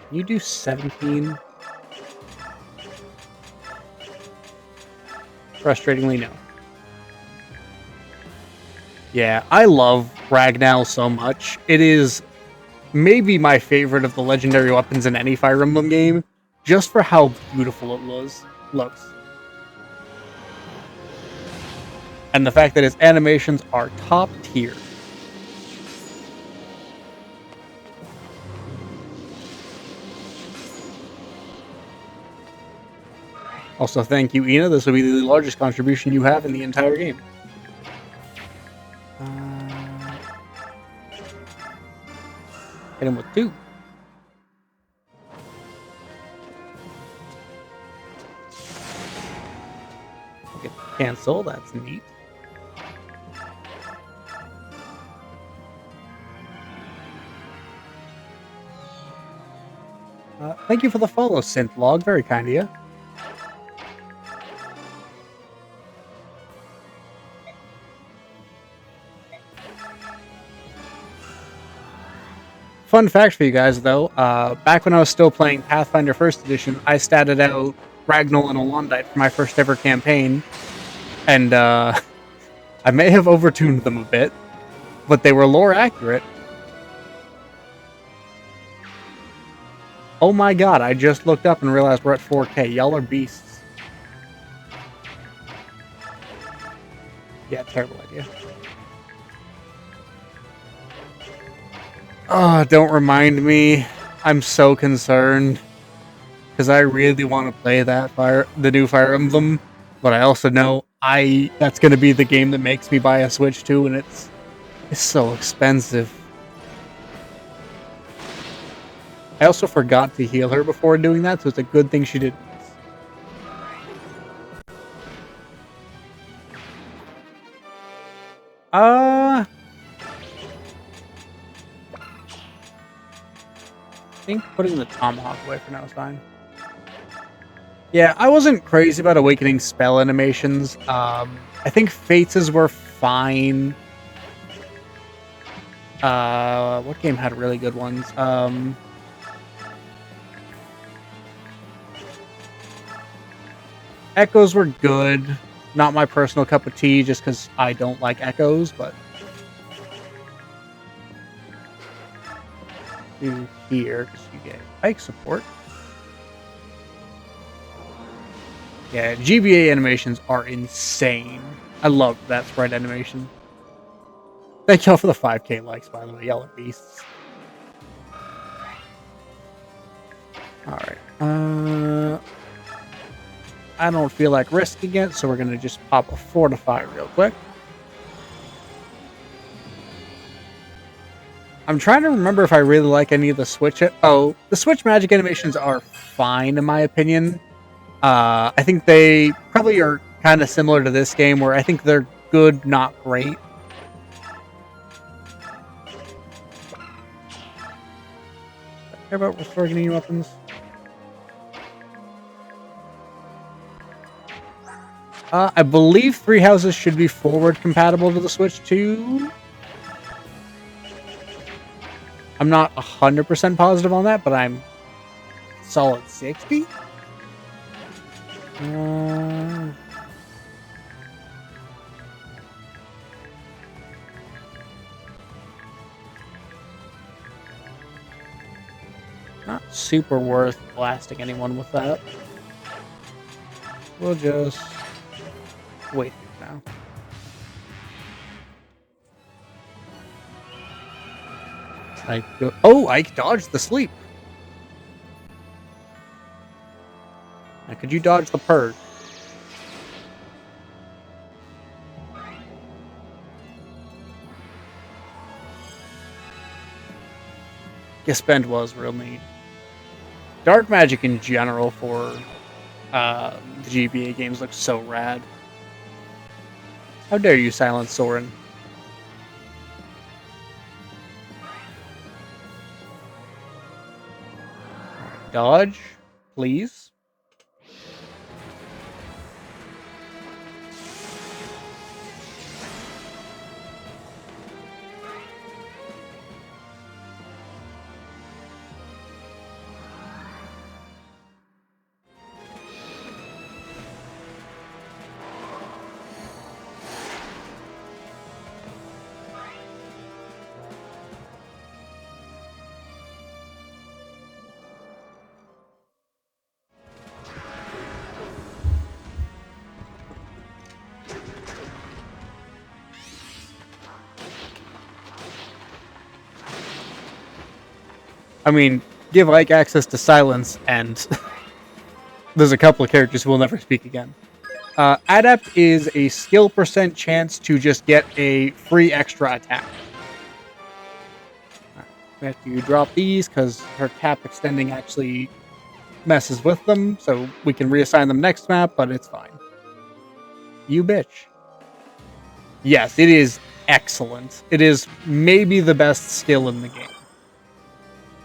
Can you do 17? Frustratingly, no. Yeah, I love Ragnar so much. It is maybe my favorite of the legendary weapons in any Fire Emblem game, just for how beautiful it looks. And the fact that its animations are top tier. Also, thank you, Ina. This will be the largest contribution you have in the entire game. Hit him with 2. Get cancel, that's neat. Thank you for the follow, Synthlog. Very kind of you. Fun fact for you guys, though, back when I was still playing Pathfinder 1st Edition, I statted out Ragnar and Olondite for my first ever campaign, and I may have overtuned them a bit, but they were lore accurate. Oh my god, I just looked up and realized we're at 4K. Y'all are beasts. Yeah, terrible idea. Oh, don't remind me. I'm so concerned. Because I really want to play the new Fire Emblem, but I also know that's going to be the game that makes me buy a Switch too, and it's so expensive. I also forgot to heal her before doing that, so it's a good thing she did. I think putting the Tomahawk away for now is fine. Yeah, I wasn't crazy about Awakening spell animations. I think Fates' were fine. What game had really good ones? Echoes were good. Not my personal cup of tea, just because I don't like Echoes, but... do here, because you get bike support. Yeah, GBA animations are insane. I love that sprite animation. Thank y'all for the 5K likes, by the way. Y'all are beasts. Alright. I don't feel like risking it, so we're going to just pop a Fortify real quick. I'm trying to remember if I really like any of the Switch... Oh, the Switch magic animations are fine, in my opinion. I think they probably are kind of similar to this game, where I think they're good, not great. Care about restoring any weapons? I believe 3 houses should be forward compatible to the Switch too. I'm not 100% positive on that, but I'm solid 60. Not super worth blasting anyone with that. We'll just wait now. Ike dodged the sleep. Now, could you dodge the purge? Yes, Bend was real neat. Dark magic in general for the GBA games looks so rad. How dare you silence Soren? Dodge, please. I mean, give Ike access to silence, and there's a couple of characters who will never speak again. Adept is a skill % chance to just get a free extra attack. We have to drop these because her cap extending actually messes with them, so we can reassign them next map, but it's fine. You bitch. Yes, it is excellent. It is maybe the best skill in the game.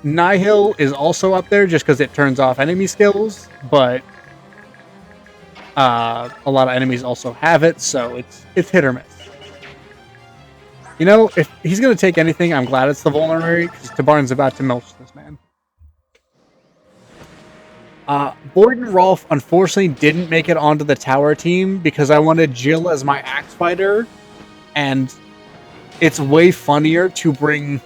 Nihil is also up there just because it turns off enemy skills, but a lot of enemies also have it, so it's hit or miss. You know, if he's going to take anything, I'm glad it's the Vulnerary, because Tabarn's about to milk this man. Borden Rolf unfortunately didn't make it onto the tower team because I wanted Jill as my axe fighter, and it's way funnier to bring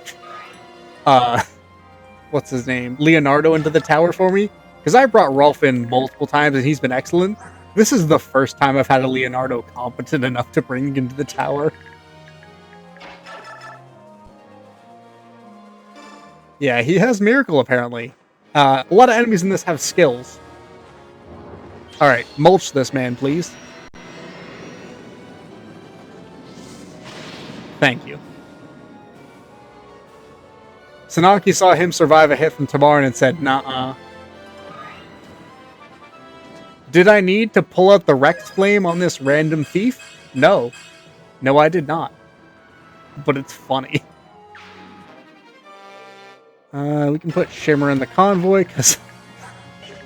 what's his name, Leonardo into the tower for me, because I brought Rolf in multiple times and he's been excellent. This is the first time I've had a Leonardo competent enough to bring into the tower. Yeah, he has Miracle apparently. A lot of enemies in this have skills. Alright, mulch this man, please. Thank you. Sanaki saw him survive a hit from Tabarin and said, nah. Did I need to pull out the Rex Flame on this random thief? No. No, I did not. But it's funny. We can put Shimmer in the convoy, because...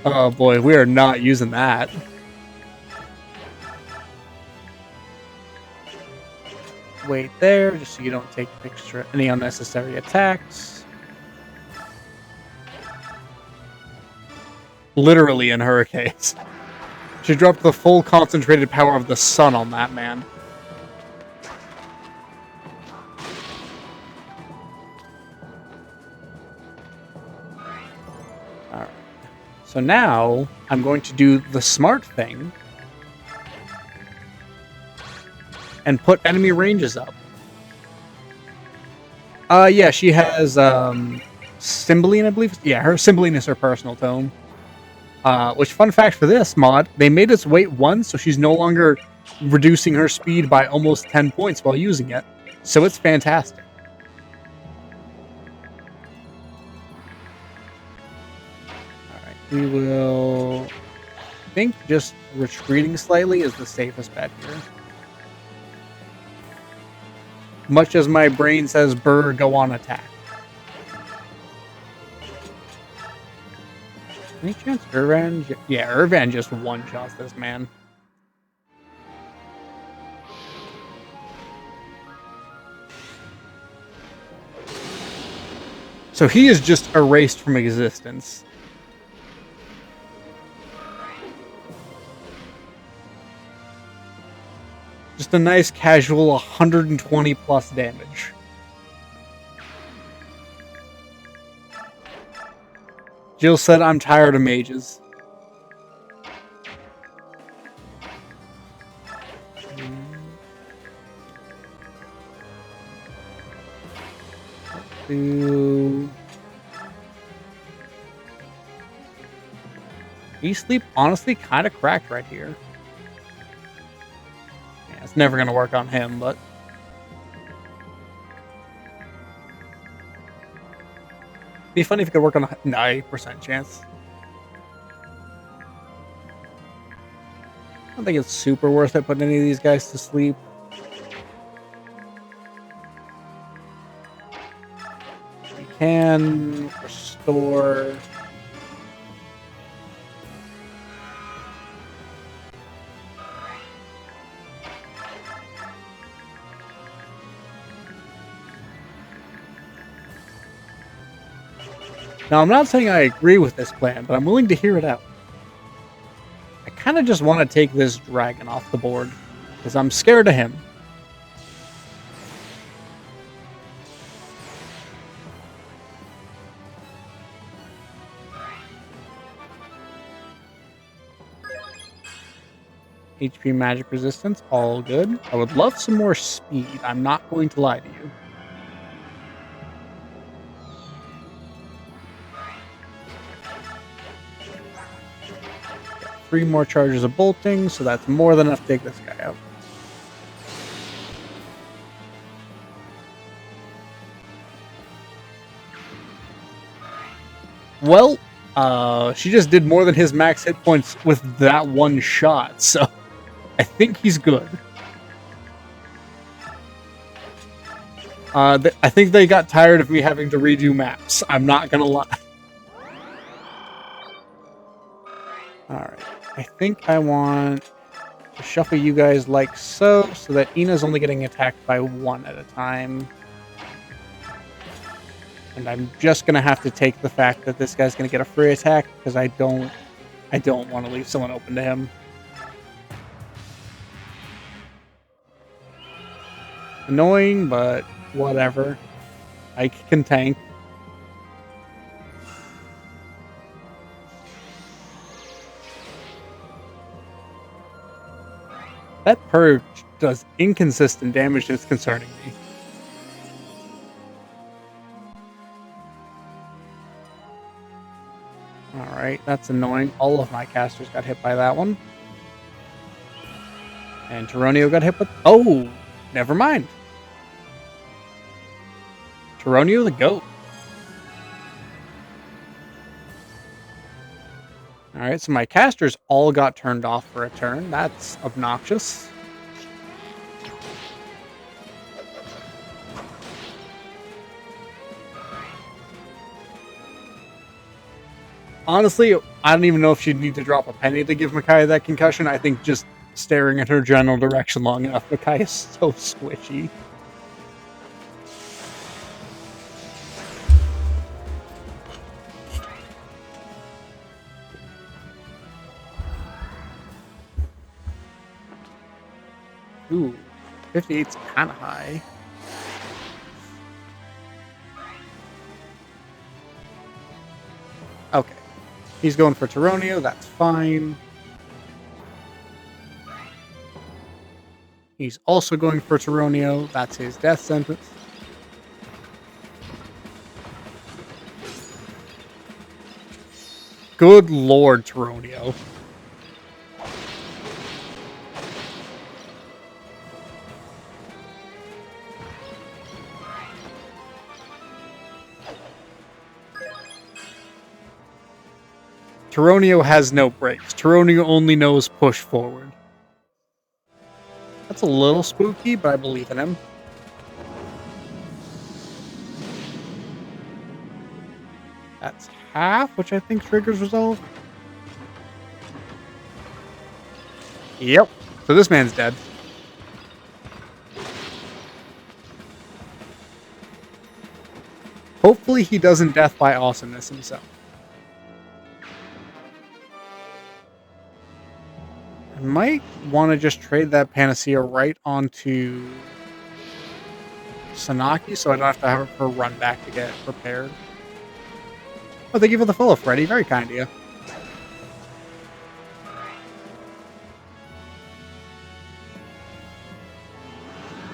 oh boy, we are not using that. Wait there, just so you don't take any unnecessary attacks. Literally in Hurricanes. She dropped the full concentrated power of the sun on that man. Alright. So now, I'm going to do the smart thing. And put enemy ranges up. Yeah, she has, Cymbeline, I believe. Yeah, her Cymbeline is her personal tome. Which, fun fact for this mod, they made its weight 1, so she's no longer reducing her speed by almost 10 points while using it. So it's fantastic. Alright, we will... I think just retreating slightly is the safest bet here. Much as my brain says, Burr, go on attack. Any chance Irvan? Yeah, Irvan just one-shots this man. So he is just erased from existence. Just a nice casual 120 plus damage. Jill said, I'm tired of mages. E-Sleep honestly kind of cracked right here. Yeah, it's never going to work on him, but... Be funny if it could work on a 90% chance. I don't think it's super worth it putting any of these guys to sleep. We can restore... Now, I'm not saying I agree with this plan, but I'm willing to hear it out. I kind of just want to take this dragon off the board, because I'm scared of him. HP magic resistance, all good. I would love some more speed. I'm not going to lie to you. Got 3 more charges of bolting, so that's more than enough to take this guy out. Well, she just did more than his max hit points with that one shot, so I think he's good. I think they got tired of me having to redo maps. I'm not gonna lie. Alright, I think I want to shuffle you guys like so that Ina's only getting attacked by 1 at a time. And I'm just gonna have to take the fact that this guy's gonna get a free attack because I don't want to leave someone open to him. Annoying, but whatever. Ike can tank. That purge does inconsistent damage that's concerning me. Alright, that's annoying. All of my casters got hit by that one. And Tyronio got hit with... Oh! Never mind. Tyronio the goat. Alright, so my casters all got turned off for a turn. That's obnoxious. Honestly, I don't even know if she'd need to drop a penny to give Micaiah that concussion. I think just staring at her general direction long enough. Micaiah is so squishy. Ooh, 58's kind of high. Okay. He's going for Tyronio, that's fine. He's also going for Tyronio, that's his death sentence. Good lord, Toronio. Toronio has no brakes. Toronio only knows push forward. That's a little spooky, but I believe in him. That's half, which I think triggers resolve. Yep. So this man's dead. Hopefully he doesn't death by awesomeness himself. I might want to just trade that Panacea right onto Sanaki so I don't have to have her run back to get prepared. Oh, thank you for the follow, Freddy. Very kind of you.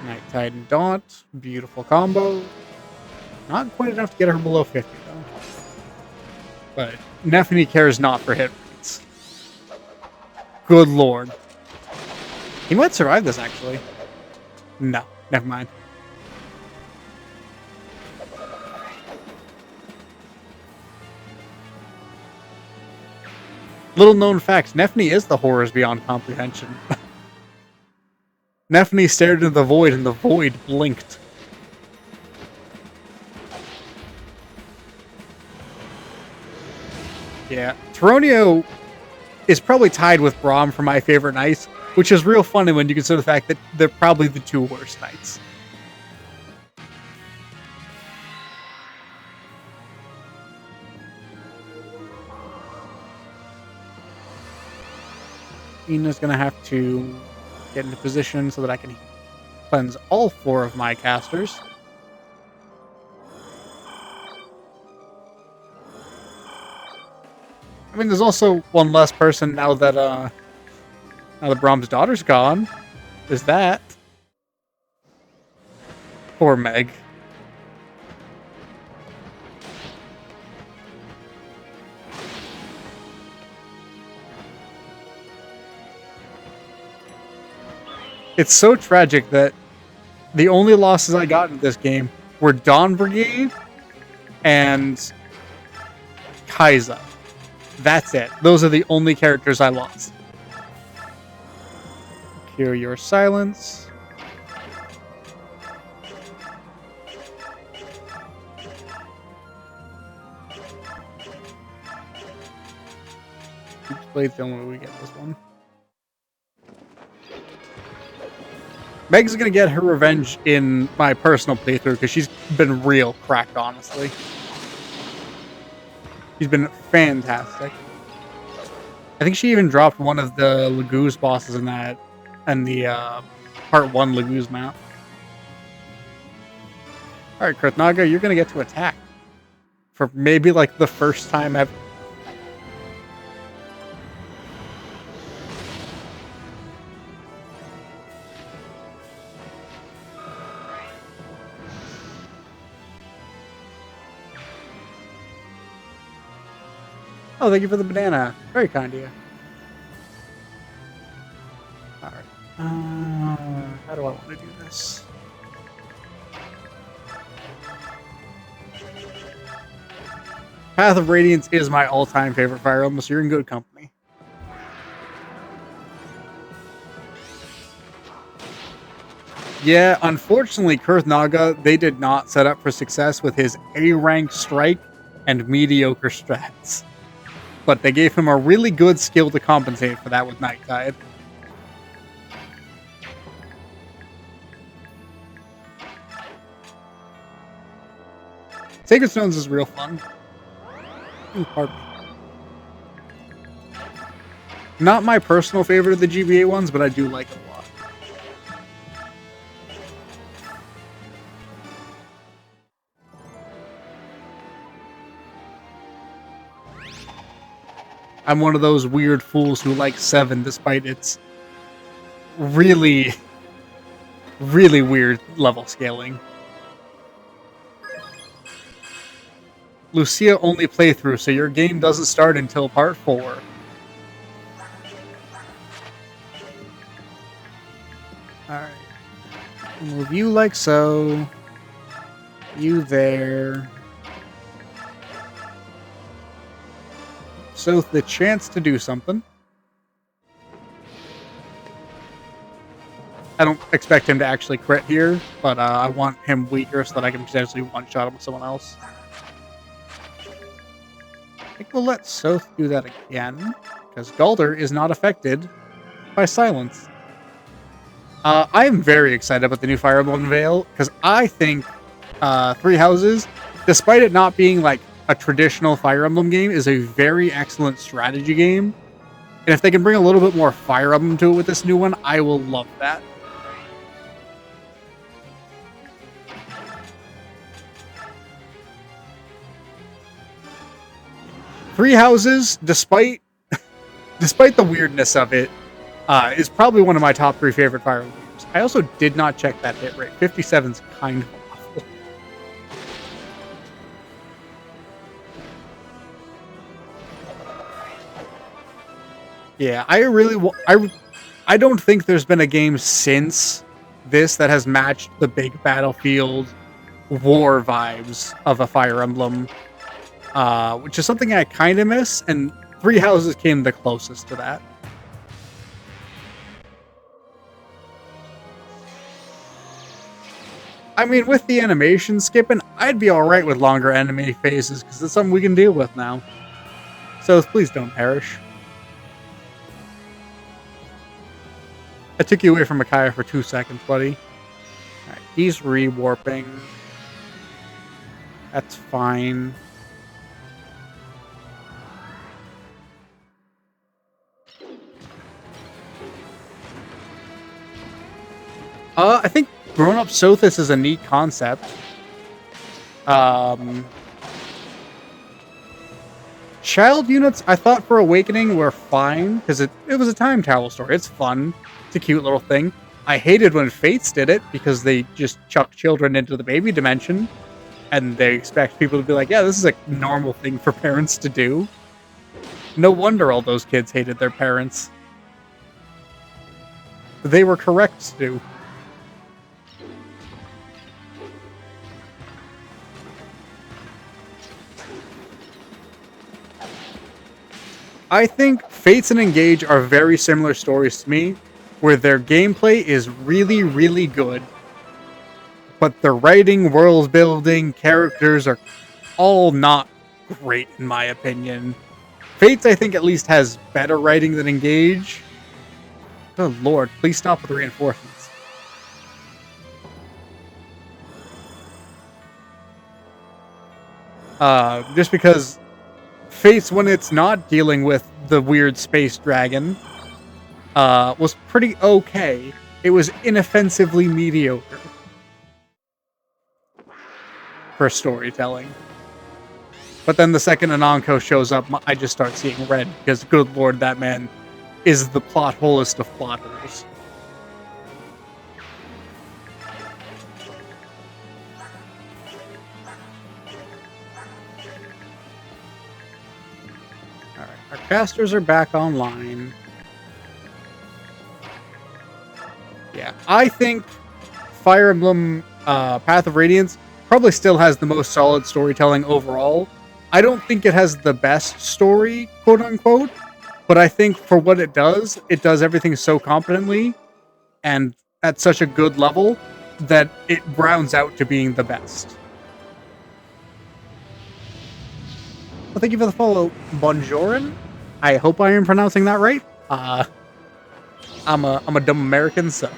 Night Titan Daunt. Beautiful combo. Not quite enough to get her below 50, though. But Nephany cares not for hit rates. Good lord. He might survive this, actually. No, never mind. Little known fact, Nephany is the horrors beyond comprehension. Nephany stared into the void and the void blinked. Yeah, Toronio is probably tied with Braum for my favorite knights, which is real funny when you consider the fact that they're probably the two worst knights. Ina's going to have to get into position so that I can cleanse all 4 of my casters. I mean, there's also one less person now that Braum's daughter's gone. There's that. Poor Meg. It's so tragic that the only losses I got in this game were Dawn Brigade and Kai'Sa. That's it. Those are the only characters I lost. Cure your silence. Each blade's the only way we get this one. Meg's gonna get her revenge in my personal playthrough because she's been real cracked, honestly. She's been fantastic. I think she even dropped one of the Laguz bosses in that, and the Part 1 Laguz map. Alright, Krithnaga, you're gonna get to attack. For maybe like the first time ever. Oh, thank you for the banana. Very kind of you. Alright. How do I want to do this? Path of Radiance is my all-time favorite Fire Emblem, so you're in good company. Yeah, unfortunately, Krithnaga, they did not set up for success with his A-rank strike and mediocre strats. But they gave him a really good skill to compensate for that with Night Tide. Sacred Stones is real fun. Ooh, pardon me. Not my personal favorite of the GBA ones, but I do like it a lot. I'm one of those weird fools who likes 7 despite its really, really weird level scaling. Lucia only playthrough, so your game doesn't start until part 4. Alright. Move you like so. You there. So the chance to do something. I don't expect him to actually crit here, but I want him weaker so that I can potentially one-shot him with someone else. I think we'll let Soth do that again, because Galder is not affected by silence. I am very excited about the new Fire Emblem Veil, because I think Three Houses, despite it not being like a traditional Fire Emblem game, is a very excellent strategy game. And if they can bring a little bit more Fire Emblem to it with this new one, I will love that. Three Houses, despite the weirdness of it, is probably one of my top 3 favorite Fire Emblem games. I also did not check that hit rate. 57's kind of awful. Yeah, I don't think there's been a game since this that has matched the big battlefield war vibes of a Fire Emblem. Which is something I kind of miss, and Three Houses came the closest to that. I mean, with the animation skipping, I'd be alright with longer enemy phases, because it's something we can deal with now. So please don't perish. I took you away from Micaiah for 2 seconds, buddy. Alright, he's rewarping. That's fine. I think grown-up Sothis is a neat concept. Child units, I thought for Awakening were fine, because it was a time travel story. It's fun. It's a cute little thing. I hated when Fates did it, because they just chucked children into the baby dimension, and they expect people to be like, yeah, this is a normal thing for parents to do. No wonder all those kids hated their parents. They were correct to do. I think Fates and Engage are very similar stories to me, where their gameplay is really, really good, but the writing, world building, characters are all not great in my opinion. Fates, I think, at least has better writing than Engage. Good lord, please stop with the reinforcements. Just because Fates, when it's not dealing with the weird space dragon, was pretty okay. It was inoffensively mediocre for storytelling. But then the second Ananko shows up, I just start seeing red, because good lord, that man is the plot holest of plot holes. Alright, our casters are back online. Yeah, I think Fire Emblem Path of Radiance probably still has the most solid storytelling overall. I don't think it has the best story, quote unquote, but I think for what it does everything so competently and at such a good level that it rounds out to being the best. Well, thank you for the follow, Bonjorin. I hope I am pronouncing that right. I'm a dumb American, so.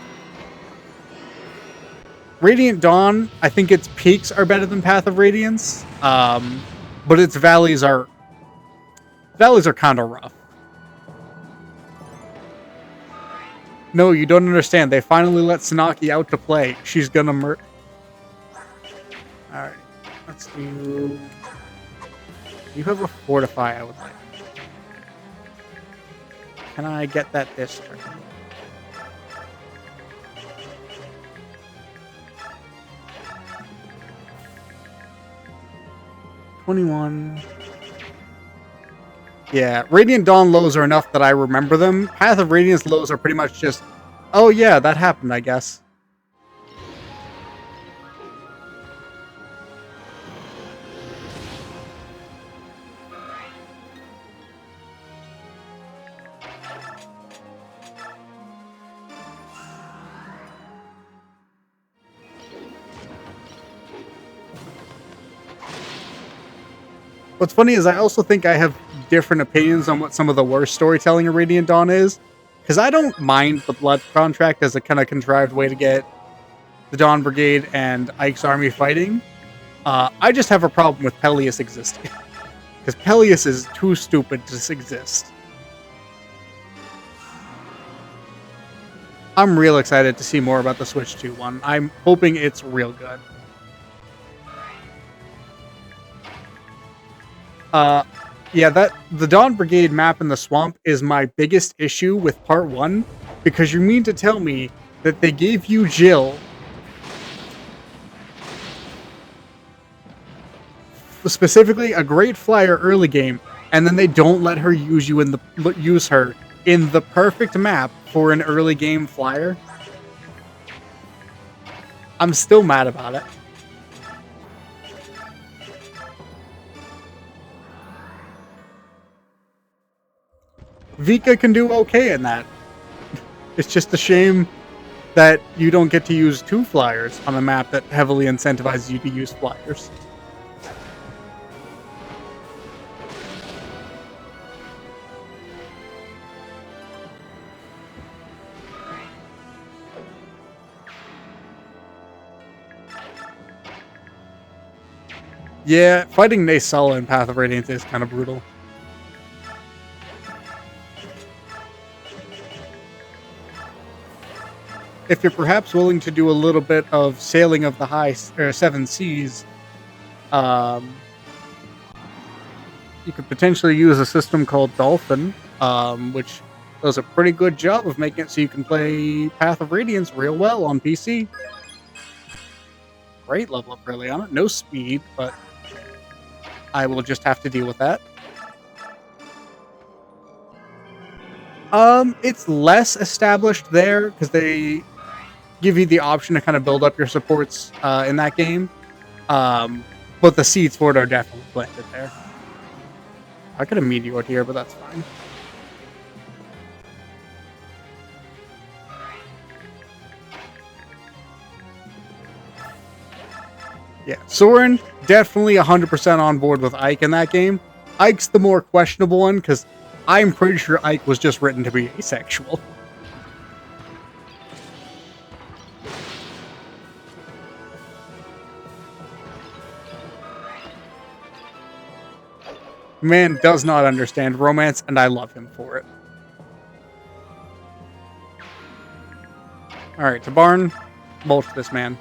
Radiant Dawn, I think its peaks are better than Path of Radiance, but its valleys are kind of rough. No, you don't understand. They finally let Tsunaki out to play. She's gonna Alright, let's do... You have a Fortify I would like. Can I get that this turn? 21. Yeah, Radiant Dawn lows are enough that I remember them. Path of Radiance lows are pretty much just, oh yeah, that happened, I guess. What's funny is I also think I have different opinions on what some of the worst storytelling in Radiant Dawn is. Because I don't mind the Blood Contract as a kind of contrived way to get the Dawn Brigade and Ike's army fighting. I just have a problem with Peleus existing. Because Peleus is too stupid to exist. I'm real excited to see more about the Switch 2 one. I'm hoping it's real good. Yeah, the Dawn Brigade map in the swamp is my biggest issue with part 1, because you mean to tell me that they gave you Jill, specifically a great flyer early game, and then they don't let her use her in the perfect map for an early game flyer? I'm still mad about it. Vika can do okay in that. It's just a shame that you don't get to use 2 flyers on a map that heavily incentivizes you to use flyers. Yeah, fighting Naysala in Path of Radiance is kind of brutal. If you're perhaps willing to do a little bit of sailing of the high or 7 seas, you could potentially use a system called Dolphin, which does a pretty good job of making it so you can play Path of Radiance real well on PC. Great level up early on it. No speed, but I will just have to deal with that. It's less established there because they give you the option to kind of build up your supports in that game. But the seeds for it are definitely planted there. I could have meteored here, but that's fine. Yeah, Soren, definitely 100% on board with Ike in that game. Ike's the more questionable one, because I'm pretty sure Ike was just written to be asexual. Man does not understand romance, and I love him for it. Alright, to barn, mulch this man.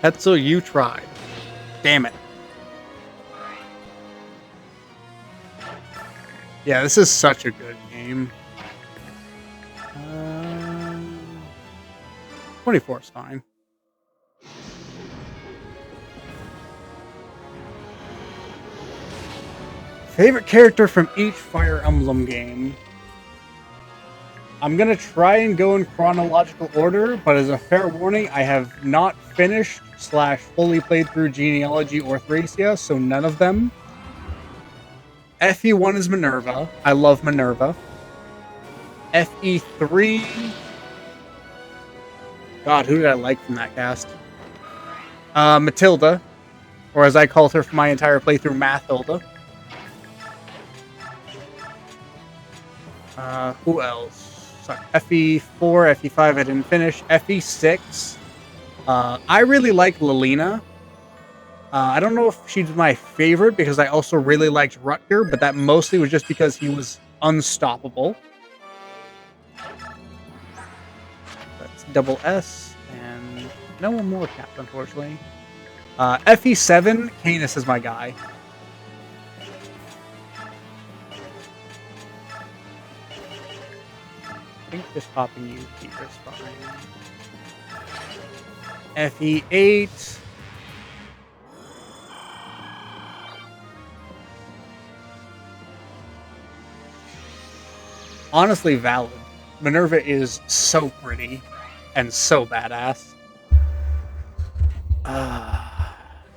Hetzel, you tried. Damn it. Yeah, this is such a good game. 24 is fine. Favorite character from each Fire Emblem game? I'm going to try and go in chronological order, but as a fair warning, I have not finished / fully played through Genealogy or Thracia, so none of them. FE1 is Minerva. I love Minerva. FE3... God, who did I like from that cast? Matilda, or as I called her for my entire playthrough, Mathilda. Who else? Sorry, FE4, FE5 I didn't finish. FE6. I really like Lilina. I don't know if she's my favorite because I also really liked Rutger, but that mostly was just because he was unstoppable. That's double S, and no one more capped, unfortunately. FE7, Canis is my guy. I think just popping you here is fine. FE8. Honestly valid. Minerva is so pretty and so badass.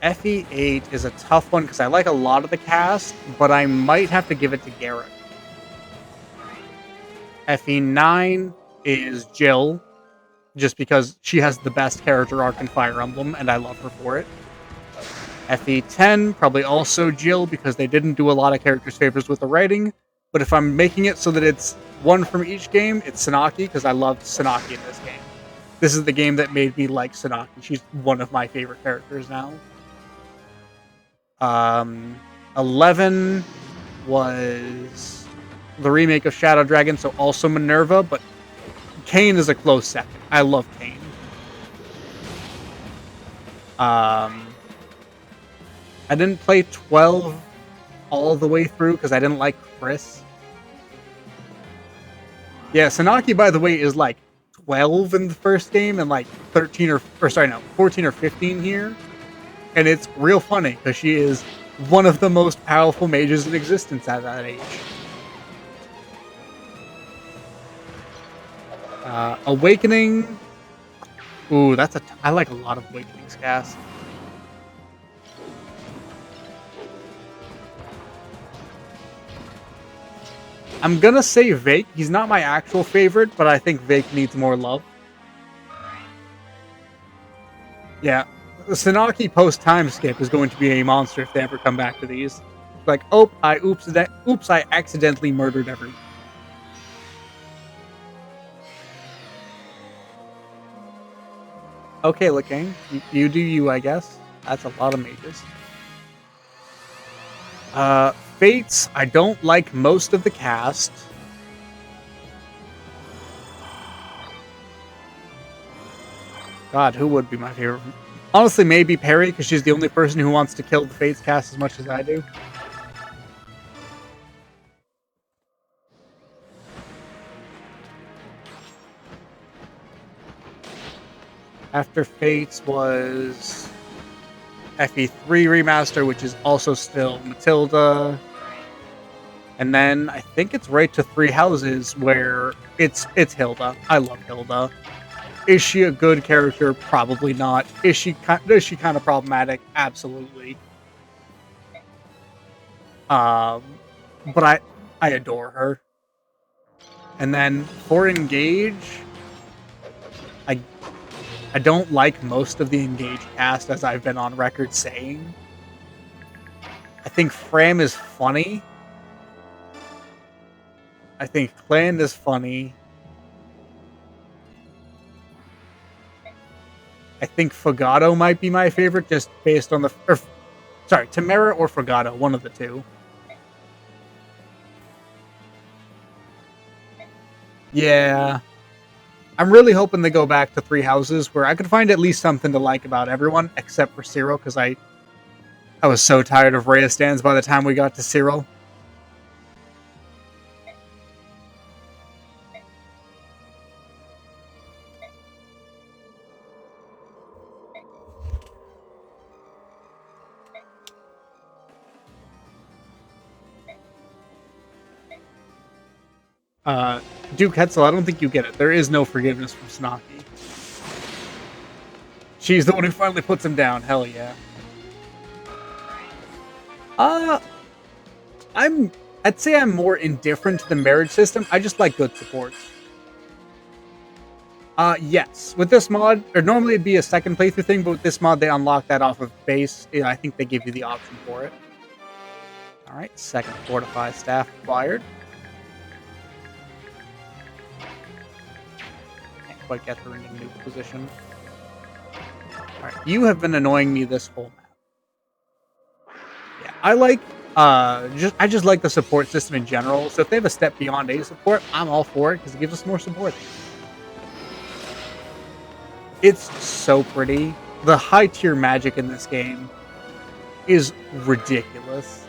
FE8 is a tough one because I like a lot of the cast, but I might have to give it to Garrett. FE9 is Jill, just because she has the best character arc in Fire Emblem, and I love her for it. FE10, probably also Jill, because they didn't do a lot of characters' favors with the writing. But if I'm making it so that it's one from each game, it's Sanaki, because I loved Sanaki in this game. This is the game that made me like Sanaki. She's one of my favorite characters now. 11 was the remake of Shadow Dragon, so also Minerva, but Kain is a close second. I love Kain. I didn't play 12 all the way through because I didn't like Chris. Yeah, Sanaki, by the way, is like 12 in the first game and like 14 or 15 here. And it's real funny because she is one of the most powerful mages in existence at that age. Awakening. Ooh, I like a lot of Awakening's cast. I'm gonna say Vake. He's not my actual favorite, but I think Vake needs more love. Yeah, the Sanaki post time skip is going to be a monster if they ever come back to these. Like, oops, I accidentally murdered everyone. Okay, Liking, you do you, I guess. That's a lot of mages. Fates, I don't like most of the cast. God, who would be my favorite? Honestly, maybe Perry, because she's the only person who wants to kill the Fates cast as much as I do. After Fates was FE3 Remaster, which is also still Matilda. And then I think it's right to Three Houses, where it's Hilda. I love Hilda. Is she a good character? Probably not. Is she kind of problematic? Absolutely. But I adore her. And then for Engage, I don't like most of the Engage cast, as I've been on record saying. I think Fram is funny. I think Clan is funny. I think Fogado might be my favorite, just based on Tamara or Fogado, one of the two. Yeah. I'm really hoping they go back to Three Houses, where I could find at least something to like about everyone, except for Cyril, because I was so tired of Rhea stands by the time we got to Cyril. Duke Hetzel, I don't think you get it. There is no forgiveness from Sanaki. She's the one who finally puts him down. Hell yeah. I'd say I'm more indifferent to the marriage system. I just like good supports. Yes. With this mod, or normally it'd be a second playthrough thing, but with this mod, they unlock that off of base. Yeah, I think they give you the option for it. Alright, second Fortify staff acquired. Can't quite get her in a new position. Alright, you have been annoying me this whole map. Yeah, I just like the support system in general, so if they have a step beyond A support, I'm all for it, because it gives us more support. It's so pretty. the high tier magic in this game is ridiculous.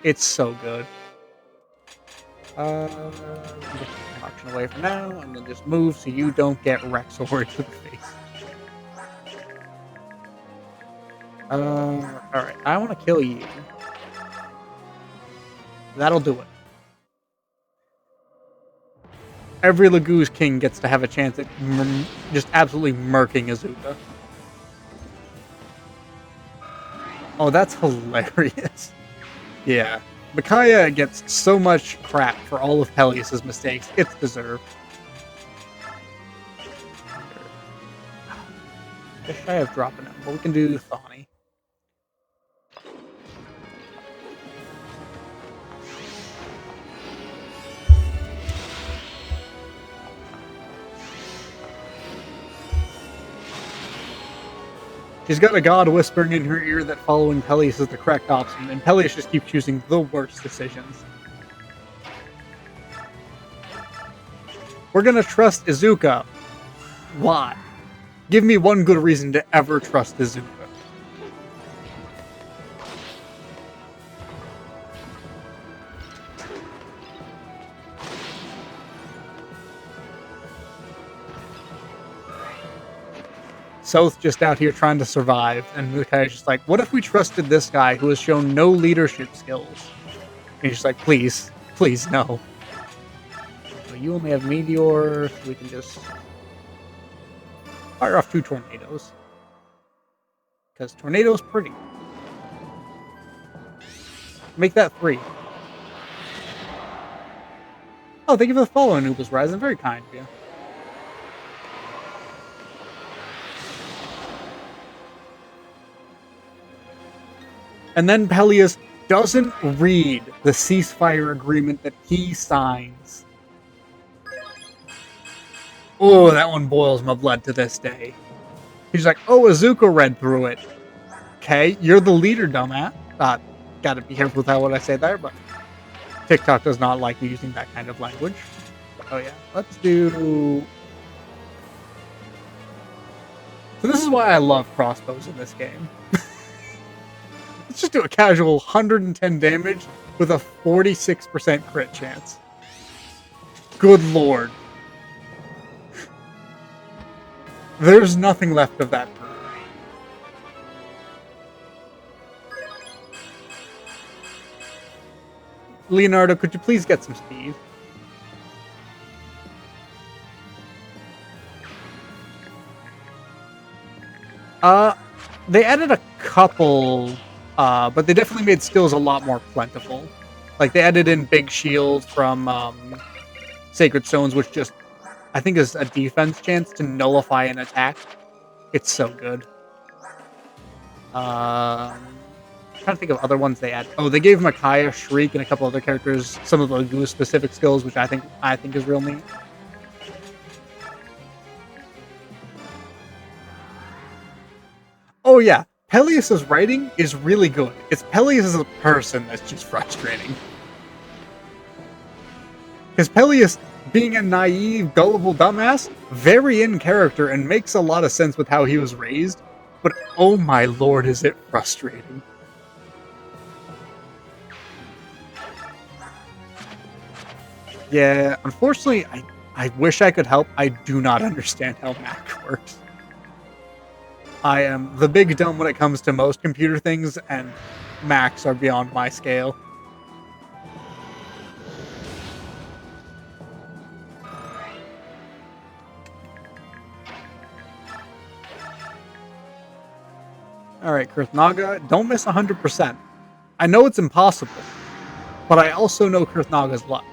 It's so good. I'm just auction away for now. I'm gonna just move so you don't get Rexor to the face. Alright, I want to kill you. That'll do it. Every Lagoo's king gets to have a chance at just absolutely murking Azuka. Oh, that's hilarious. Yeah. Micaiah gets so much crap for all of Peleus' mistakes. It's deserved. Just shy of dropping him, but we can do Thawny. She's got a god whispering in her ear that following Peleus is the correct option, and Peleus just keeps choosing the worst decisions. We're gonna trust Izuka. Why? Give me one good reason to ever trust Izuka. South just out here trying to survive, and Micaiah's just like, what if we trusted this guy who has shown no leadership skills? And he's just like, please, please, no. So you only have Meteor, so we can just fire off 2 tornadoes. Because tornado's pretty. Make that 3. Oh, thank you for the follow, Anubis Rising. Very kind of you. And then Peleus doesn't read the ceasefire agreement that he signs. Oh, that one boils my blood to this day. He's like, oh, Izuka read through it. Okay, you're the leader, dumbass. Gotta be careful with what I say there, but TikTok does not like me using that kind of language. Oh yeah, let's do... So this is why I love crossbows in this game. Let's just do a casual 110 damage with a 46% crit chance. Good lord. There's nothing left of that. Leonardo, could you please get some speed? They added a couple, but they definitely made skills a lot more plentiful. Like, they added in Big Shield from Sacred Stones, which just, I think, is a defense chance to nullify an attack. It's so good. I'm trying to think of other ones they add. Oh, they gave Micaiah, Shriek, and a couple other characters some of the Goose specific skills, which I think is real neat. Oh yeah, Peleus' writing is really good. It's Peleus as a person that's just frustrating. Because Peleus, being a naive, gullible dumbass, very in character and makes a lot of sense with how he was raised, but oh my lord, is it frustrating. Yeah, unfortunately, I wish I could help. I do not understand how Mac works. I am the big dumb when it comes to most computer things, and Macs are beyond my scale. Alright, Kurthnaga, don't miss 100%. I know it's impossible, but I also know Kurthnaga's luck.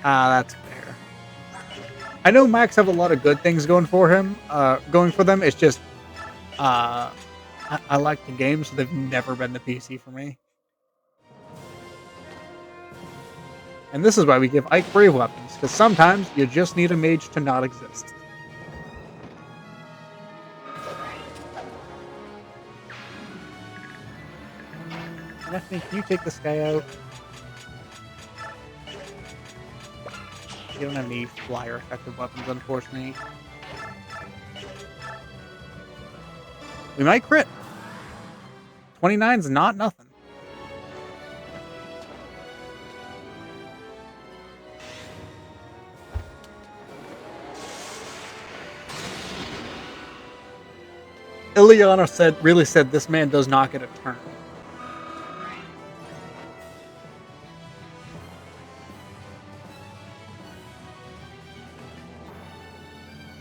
That's fair. I know Macs have a lot of good things going for them. It's just, I like the game, so they've never been the PC for me. And this is why we give Ike brave weapons, because sometimes you just need a mage to not exist. And I think you take this guy out. You don't have any flyer effective weapons, unfortunately. We might crit. 29's not nothing. Ileana really said this man does not get a turn.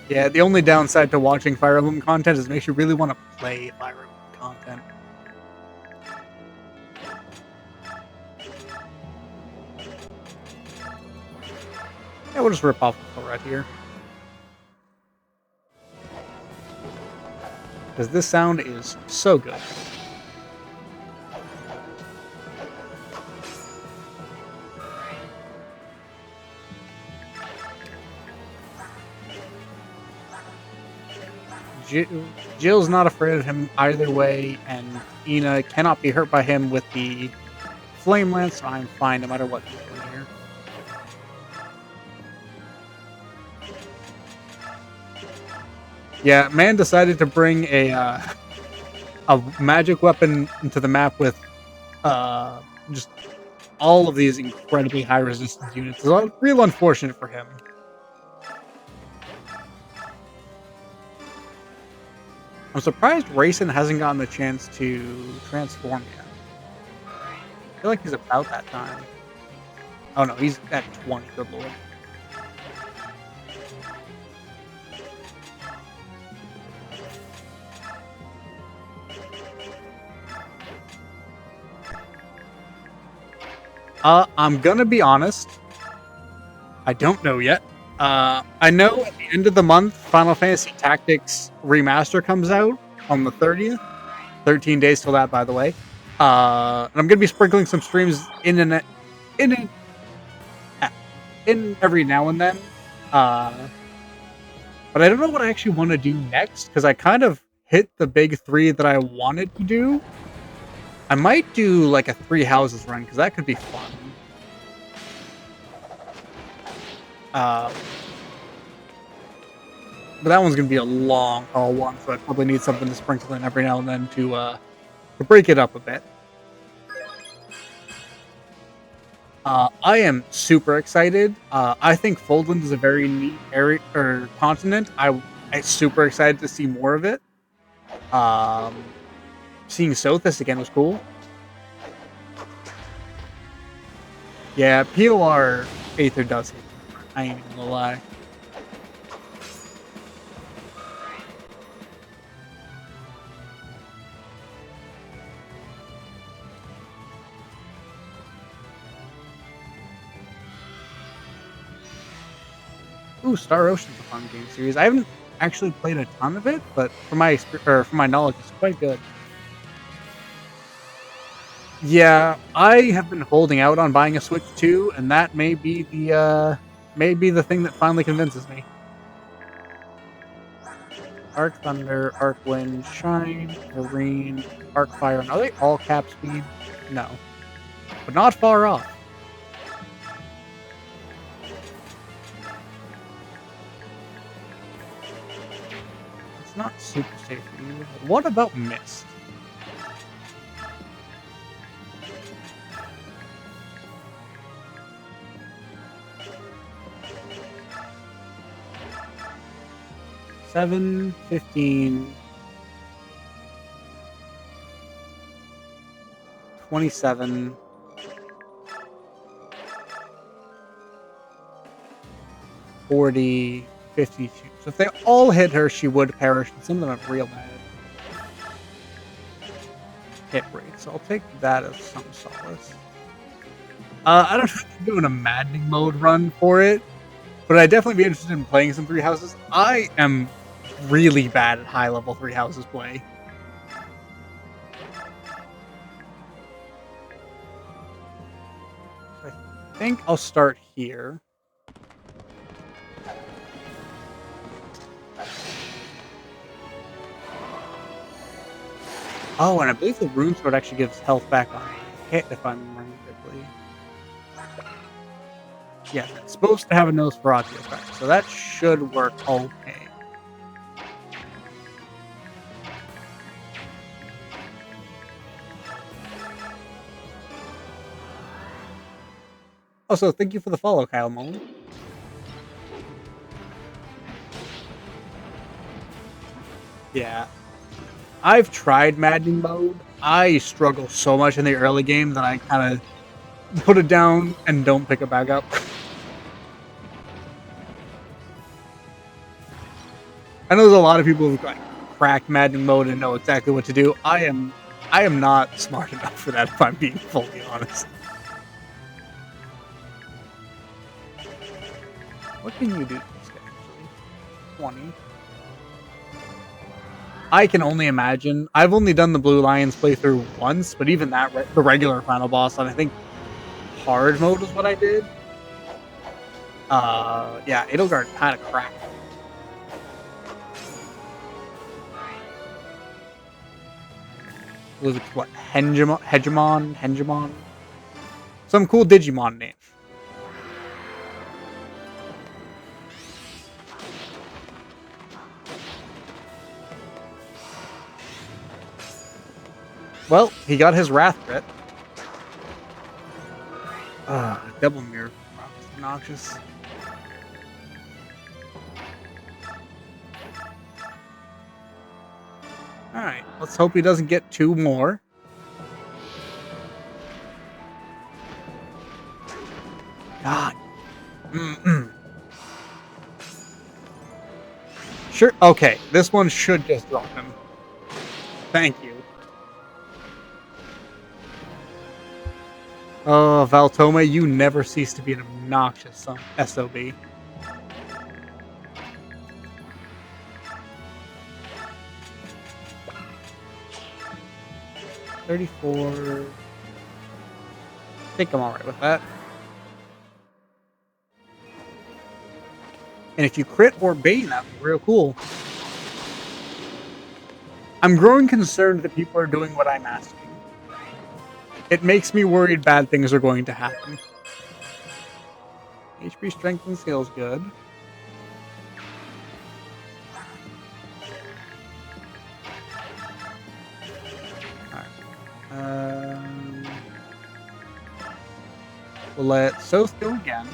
Yeah, the only downside to watching Fire Emblem content is it makes you really want to play Fire Emblem content. Yeah, we'll just rip off the red here. Because this sound is so good. Jill's not afraid of him either way, and Ina cannot be hurt by him with the Flame Lance, so I'm fine no matter what he's doing here. Yeah, man decided to bring a magic weapon into the map with just all of these incredibly high resistance units. It's real unfortunate for him. I'm surprised Rayson hasn't gotten the chance to transform yet. I feel like he's about that time. Oh no, he's at 20, good lord. I'm gonna be honest. I don't know yet. I know at the end of the month, Final Fantasy Tactics Remaster comes out on the 30th. 13 days till that, by the way. And I'm going to be sprinkling some streams in every now and then. But I don't know what I actually want to do next, because I kind of hit the big 3 that I wanted to do. I might do like a 3 houses run, because that could be fun. But that one's going to be a long haul one, so I probably need something to sprinkle in every now and then to break it up a bit. I am super excited. I think Foldland is a very neat area or continent. I'm super excited to see more of it. Seeing Sothis again was cool. Yeah, POR Aether does hit. I ain't even gonna lie. Ooh, Star Ocean's a fun game series. I haven't actually played a ton of it, but from my knowledge, it's quite good. Yeah, I have been holding out on buying a Switch 2, and that may be the thing that finally convinces me. Arc Thunder, Arc Wind, Shine, Marine, Arc Fire. Are they all cap speed? No. But not far off. It's not super safe for you. What about Mist? $7, $15, $27, $40, $52. So if they all hit her, she would perish. And some of them are real bad hit rate. So I'll take that as some solace. I don't know if I'm doing a maddening mode run for it, but I'd definitely be interested in playing some 3 houses. I am really bad at high level 3 houses play. think I'll start here. Oh, and I believe the rune sword actually gives health back on hit, if I'm remembering correctly. Yeah, it's supposed to have a Nosferatu effect, so that should work okay. Also, thank you for the follow, Kyle Mullen. Yeah. I've tried maddening mode. I struggle so much in the early game that I kind of put it down and don't pick it back up. I know there's a lot of people who like crack maddening mode and know exactly what to do. I am not smart enough for that, if I'm being fully honest. What can you do to this guy, actually? 20. I can only imagine. I've only done the Blue Lions playthrough once, but even that, the regular final boss, and I think hard mode was what I did. Yeah, Edelgard kind of cracked. Was it what? Hegemon? Some cool Digimon name. Well, he got his Wrath crit. Double mirror. Obnoxious. Alright, let's hope he doesn't get 2 more. God. Sure, okay, this one should just drop him. Thank you. Oh, Valtoma, you never cease to be an obnoxious SOB. $34. I think I'm alright with that. And if you crit or bane, that'd be real cool. I'm growing concerned that people are doing what I'm asking. It makes me worried bad things are going to happen. HP strength and skill's good. Alright. We'll let Soth go again.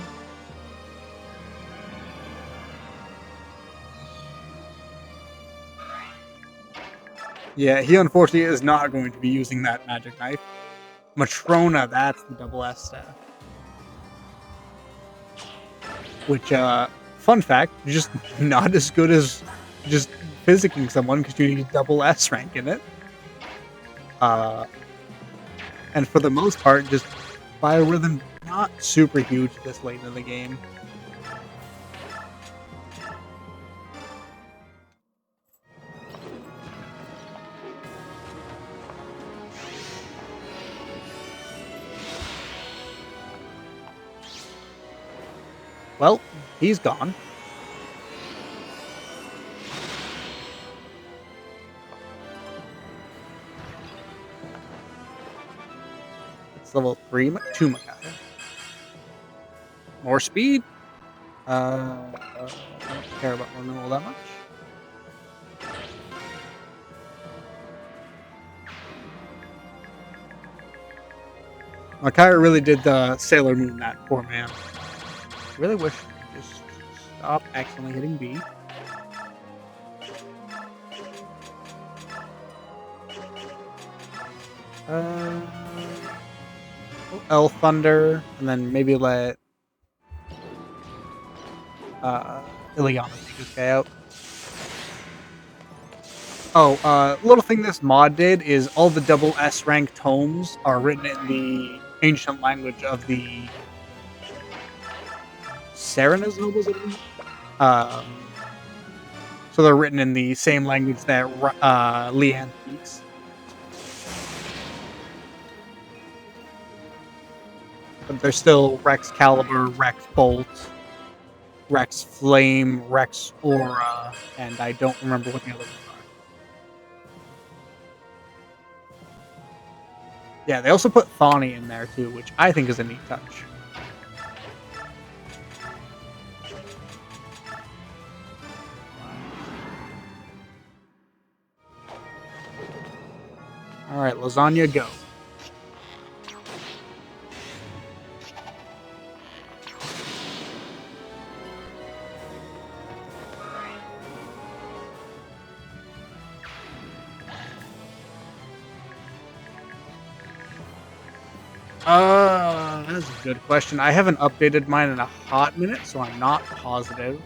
Yeah, he unfortunately is not going to be using that magic knife. Matrona, that's the double S staff. Which, fun fact, just not as good as just physicking someone because you need double S rank in it. And for the most part, just biorhythm not super huge this late in the game. Well, he's gone. It's level 3, 2 Makai. More speed. I don't care about renewal that much. Makai really did the Sailor Moon that poor man. I really wish I could just stop accidentally hitting B. L Thunder, and then maybe let Ileana take this guy out. Oh, little thing this mod did is all the double S rank tomes are written in the ancient language of the Serenas nobles, I believe. So they're written in the same language that Leanne speaks. but they're still Rex Caliber, Rex Bolt, Rex Flame, Rex Aura, and I don't remember what the other ones are. Yeah, they also put Thawny in there too, which I think is a neat touch. Alright, Lasagna, go. That's a good question. I haven't updated mine in a hot minute, so I'm not positive.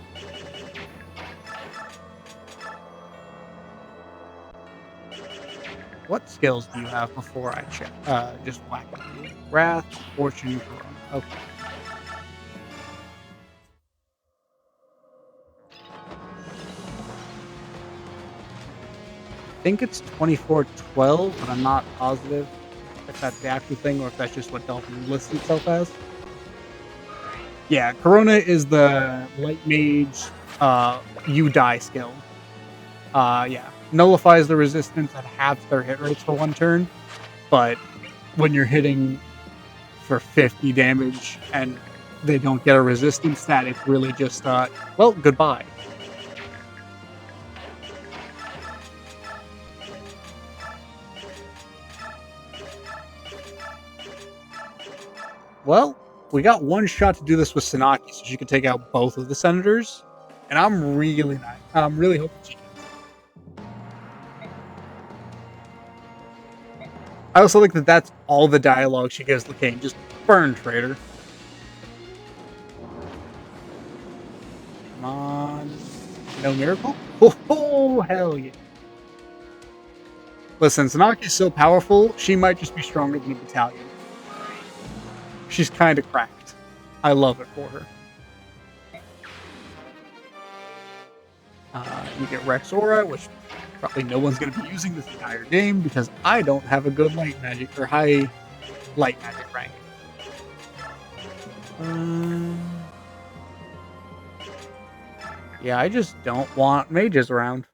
What skills do you have before I check? Just whack it. Wrath, Fortune, Corona. Okay. I think it's 2412, but I'm not positive if that's the actual thing or if that's just what Dolphin lists itself as. Yeah, Corona is the Light Mage you die skill. Yeah. Nullifies the resistance and halves their hit rates for one turn, but when you're hitting for 50 damage and they don't get a resistance stat, it's really just, well, goodbye. Well, we got one shot to do this with Sanaki, so she can take out both of the senators, and I'm really hoping she can. I also like that that's all the dialogue she gives Lacane. Just burn, traitor. Come on. No miracle? Oh, hell yeah. Listen, Sanaki's so powerful, she might just be stronger than a battalion. She's kind of cracked. I love it for her. You get Rex Aura, which probably no one's going to be using this entire game because I don't have a good light magic or high light magic rank. Yeah, I just don't want mages around.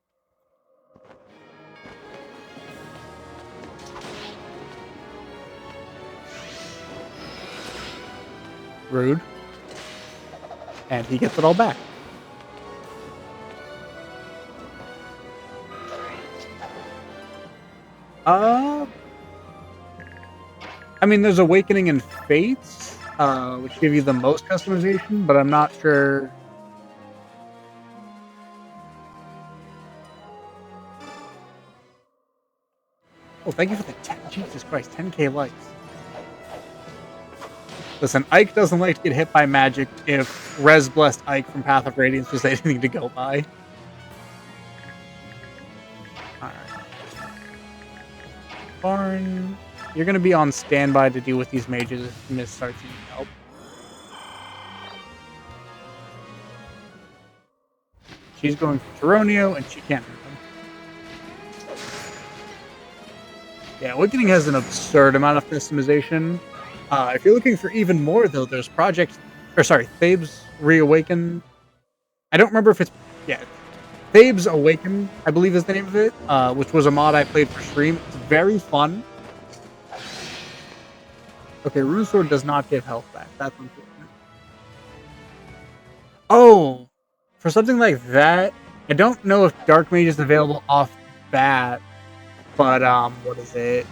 Rude. And he gets it all back. I mean, there's Awakening and Fates, which give you the most customization, but I'm not sure. Oh, thank you for the 10. Jesus Christ, 10k likes. Listen, Ike doesn't like to get hit by magic if Res Blessed Ike from Path of Radiance was anything to go by. Alright. Barn, you're going to be on standby to deal with these mages if Miss starts needing help. She's going for Geronio, and she can't hurt him. Yeah, Awakening has an absurd amount of customization. If you're looking for even more, though, there's Thebes Reawaken. I don't remember if it's... Yeah, Thebes Awaken, I believe is the name of it, which was a mod I played for stream. It's very fun. Okay, Rune Sword does not give health back. That's unfortunate. Oh, for something like that, I don't know if Dark Mage is available off bat, but, what is it?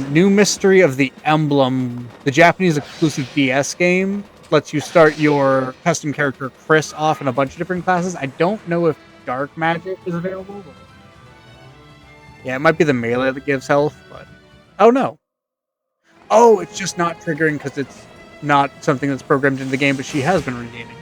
New Mystery of the Emblem, the Japanese exclusive DS game, lets you start your custom character Chris off in a bunch of different classes. I don't know if Dark Magic is available. But... yeah, it might be the melee that gives health, but... oh, no. Oh, it's just not triggering because it's not something that's programmed into the game, but she has been regaining health.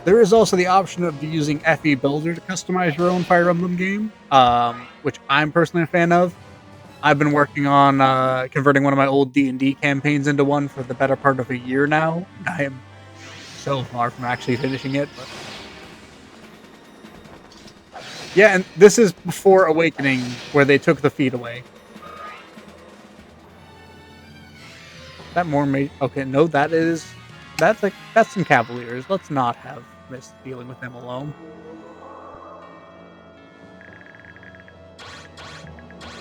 There is also the option of using FE Builder to customize your own Fire Emblem game, which I'm personally a fan of. I've been working on converting one of my old D&D campaigns into one for the better part of a year now. I am so far from actually finishing it, but yeah, and this is before Awakening, where they took the feet away. That more made okay. No, that's some Cavaliers. Let's not have Mist dealing with them alone.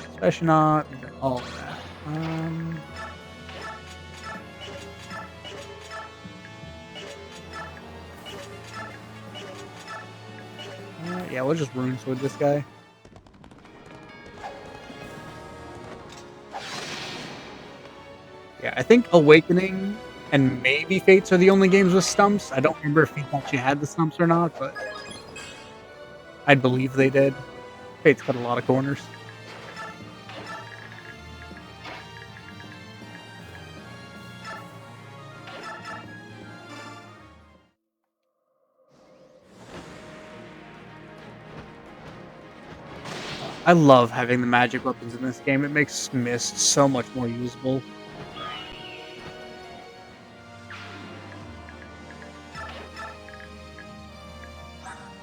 Especially not all of that. Yeah, we'll just Rune Sword this guy. Yeah, I think Awakening and maybe Fates are the only games with stumps. I don't remember if Fates actually had the stumps or not, but I believe they did. Fates cut a lot of corners. I love having the magic weapons in this game. It makes Mist so much more usable.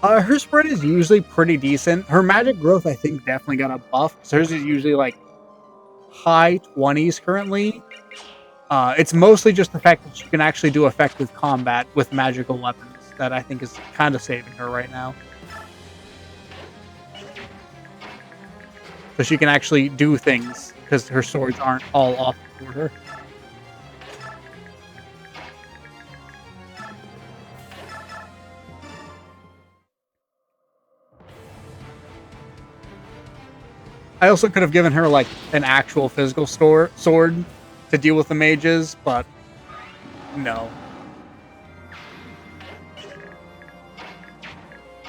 Her spread is usually pretty decent. Her magic growth, I think, definitely got a buff. So hers is usually like high 20s currently. It's mostly just the fact that she can actually do effective combat with magical weapons that I think is kind of saving her right now. So she can actually do things because her swords aren't all off for her. I also could have given her like an actual physical sword to deal with the mages, but no.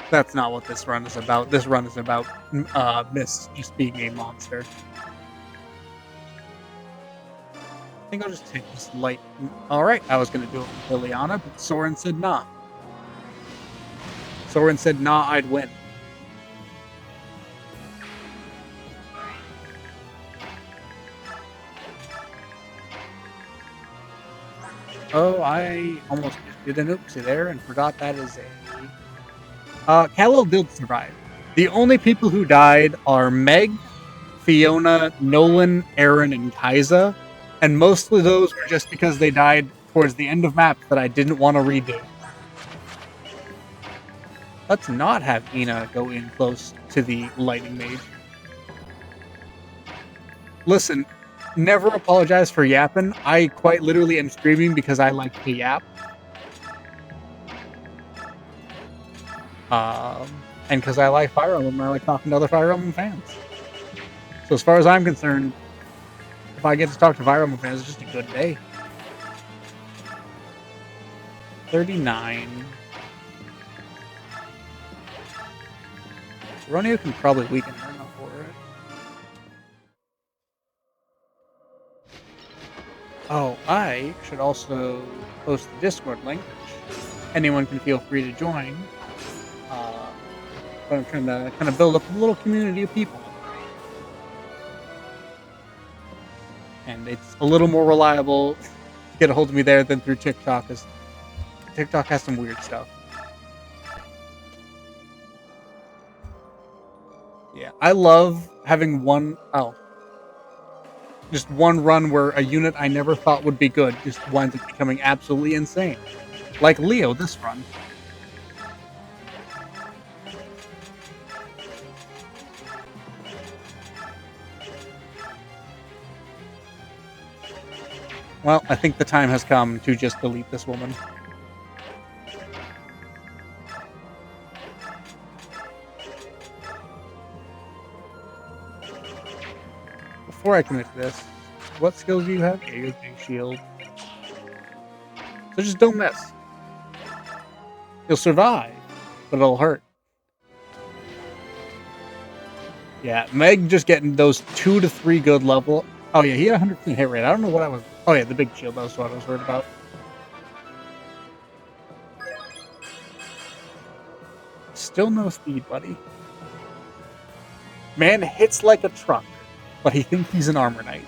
That's not what this run is about. This run is about Mist just being a monster. I think I'll just take this light. Alright, I was going to do it with Liliana, but Soren said nah. Soren said nah, I'd win. Oh, I almost did an oopsie there and forgot that is a... Khalil did survive. The only people who died are Meg, Fiona, Nolan, Aaron, and Kaiza. And mostly those were just because they died towards the end of maps that I didn't want to redo. Let's not have Ina go in close to the Lightning Mage. Listen, never apologize for yapping. I quite literally am streaming because I like to yap. And because I like Fire Emblem, I like talking to other Fire Emblem fans. So as far as I'm concerned, if I get to talk to Fire Emblem fans, it's just a good day. 39. Ronio can probably weaken her enough for it. Oh, I should also post the Discord link, which anyone can feel free to join. But I'm trying to kind of build up a little community of people. And it's a little more reliable to get a hold of me there than through TikTok, because TikTok has some weird stuff. Yeah, I love having just one run where a unit I never thought would be good just winds up becoming absolutely insane. Like Leo this run. Well, I think the time has come to just delete this woman. Before I commit to this, what skills do you have? Yeah, you have big shield. So just don't miss. You'll survive, but it'll hurt. Yeah, Meg just getting those 2 to 3 good level. Oh yeah, he had 100% hit rate. I don't know what I was... Oh yeah, the big shield, that was what I was worried about. Still no speed, buddy. Man hits like a truck. but he thinks he's an armor knight.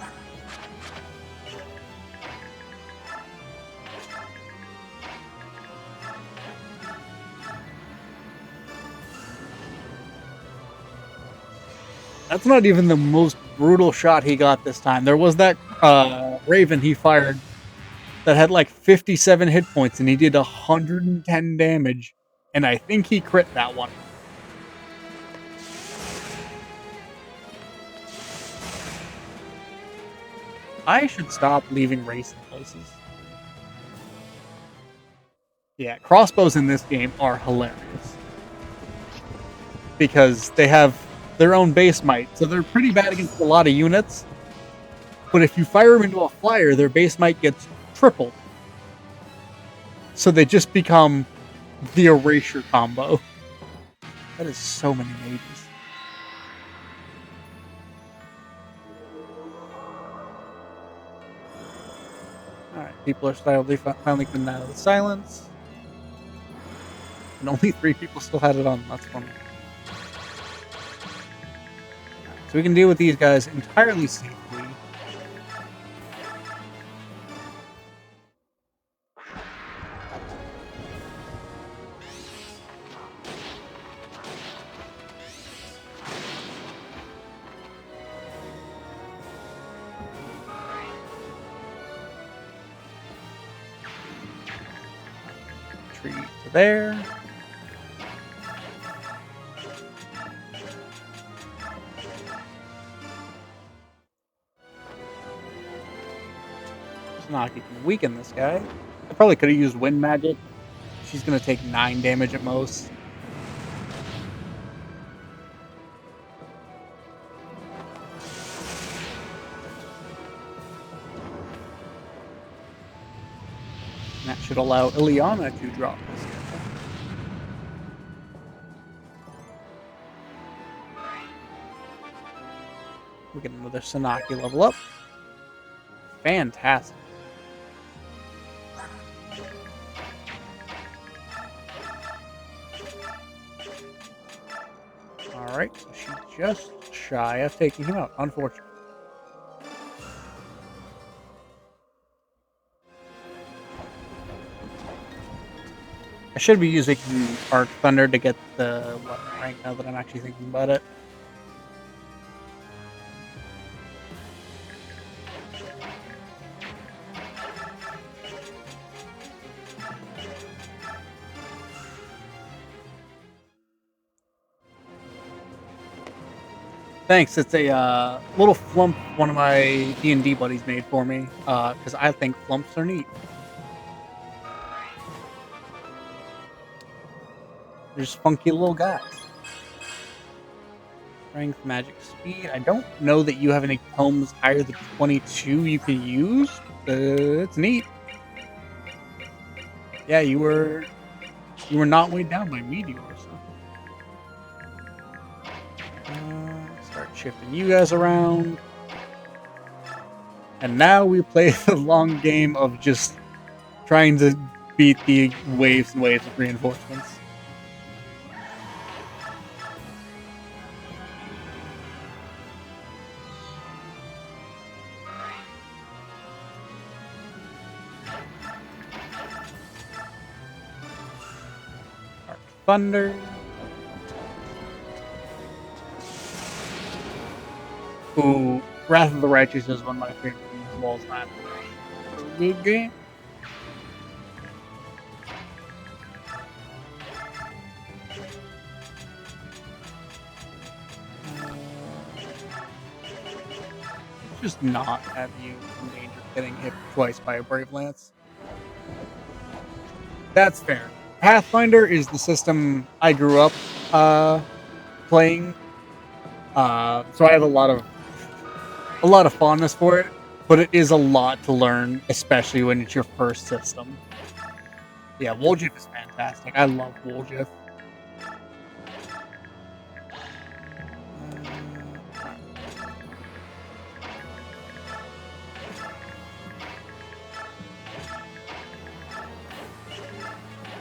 That's not even the most brutal shot he got this time. There was that Raven he fired that had like 57 hit points and he did 110 damage. And I think he crit that one. I should stop leaving racing places. Yeah, crossbows in this game are hilarious. Because they have their own base might, so they're pretty bad against a lot of units. But if you fire them into a flyer, their base might gets tripled. So they just become the erasure combo. That is so many mages. Alright, people are finally coming out of the silence. And only 3 people still had it on. That's funny. So we can deal with these guys entirely safely. Tree to there. Snaki can weaken this guy. I probably could have used wind magic. She's gonna take 9 damage at most. And that should allow Ileana to drop this guy. We get another Sanaki level up. Fantastic. Alright, so she's just shy of taking him out, unfortunately. I should be using Arc Thunder to get the rank now that I'm actually thinking about it. Thanks. It's a little flump one of my D&D buddies made for me, because I think flumps are neat. They're just funky little guys. Strength, magic, speed. I don't know that you have any tomes higher than 22 you can use. It's neat. Yeah, you were not weighed down by meteors. Start shifting you guys around. And now we play the long game of just trying to beat the waves and waves of reinforcements. Arc Thunder. Ooh, Wrath of the Righteous is one of my favorite games of all time. Good game. Just not have you in danger of getting hit twice by a Brave Lance. That's fair. Pathfinder is the system I grew up playing, so I have a lot of fondness for it. But it is a lot to learn, especially when it's your first system. Yeah, Woljif is fantastic. I love Woljif.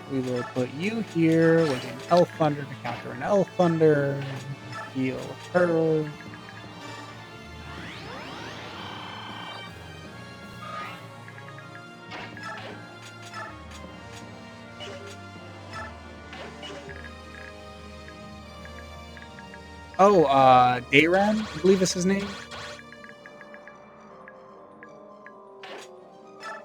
We will put you here with an Elf Thunder to counter an Elf Thunder. Heal her. Oh, Dayran, I believe is his name.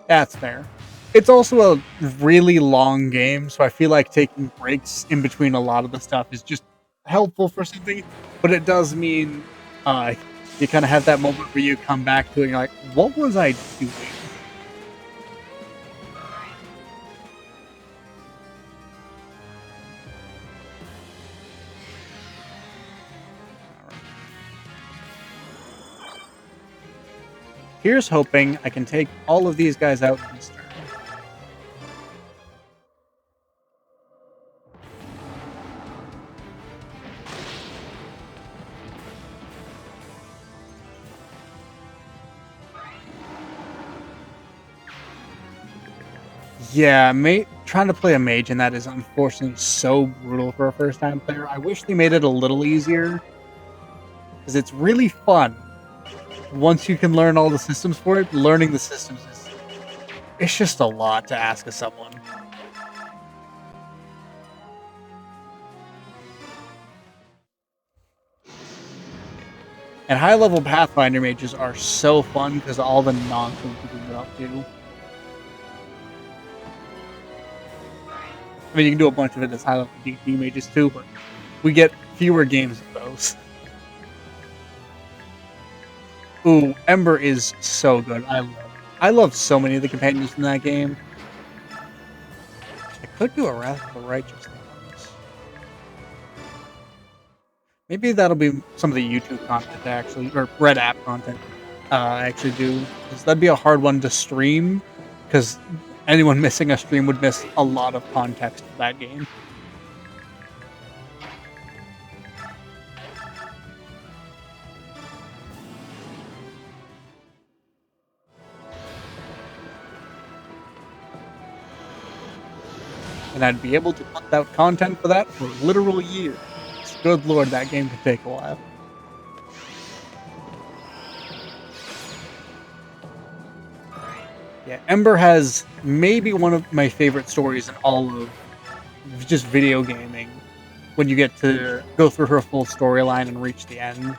That's fair. It's also a really long game, so I feel like taking breaks in between a lot of the stuff is just helpful for something. But it does mean uh, you kind of have that moment where you come back to it and you're like, what was I doing? Here's hoping I can take all of these guys out in this turn. Yeah, trying to play a mage in that is unfortunately so brutal for a first-time player. I wish they made it a little easier, because it's really fun. Once you can learn all the systems for it, learning the systems is it's just a lot to ask of someone. And high-level Pathfinder mages are so fun because of all the nonsense you can get up to. I mean, you can do a bunch of it as high-level D&D mages too, but we get fewer games of those. Ooh, Ember is so good. I love so many of the companions in that game. I could do a Wrath of the Righteous thing on this. Maybe that'll be some of the YouTube content actually, or Red App content I actually do. Because that'd be a hard one to stream, because anyone missing a stream would miss a lot of context of that game. And I'd be able to put out content for that for literal years. Good lord, that game could take a while. Yeah, Ember has maybe one of my favorite stories in all of just video gaming. When you get to go through her full storyline and reach the end.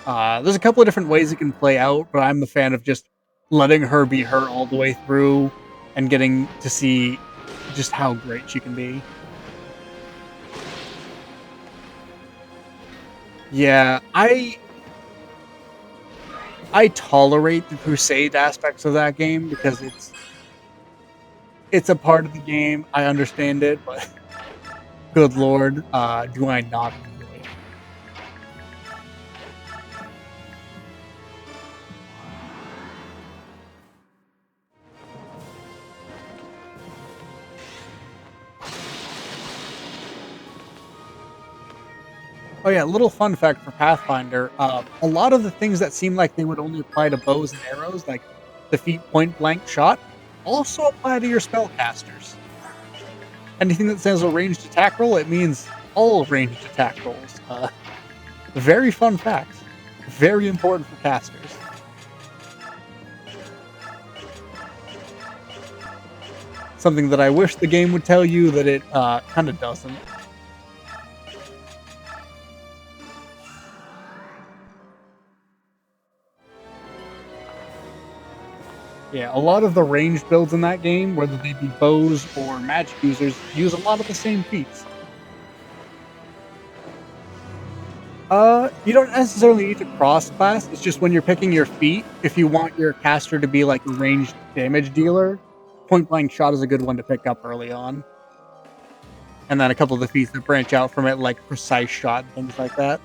There's a couple of different ways it can play out, but I'm a fan of just letting her be her all the way through and getting to see just how great she can be. Yeah, I tolerate the crusade aspects of that game because it's a part of the game. I understand it, but good lord, do I not enjoy it? Oh yeah, little fun fact for Pathfinder: a lot of the things that seem like they would only apply to bows and arrows, like defeat point blank shot, also apply to your spellcasters. Anything that says a ranged attack roll, it means all ranged attack rolls. Very fun fact. Very important for casters. Something that I wish the game would tell you that it kind of doesn't. Yeah, a lot of the ranged builds in that game, whether they be bows or magic users, use a lot of the same feats. You don't necessarily need to cross class. It's just when you're picking your feat, if you want your caster to be like a ranged damage dealer, point blank shot is a good one to pick up early on. And then a couple of the feats that branch out from it, like precise shot, things like that.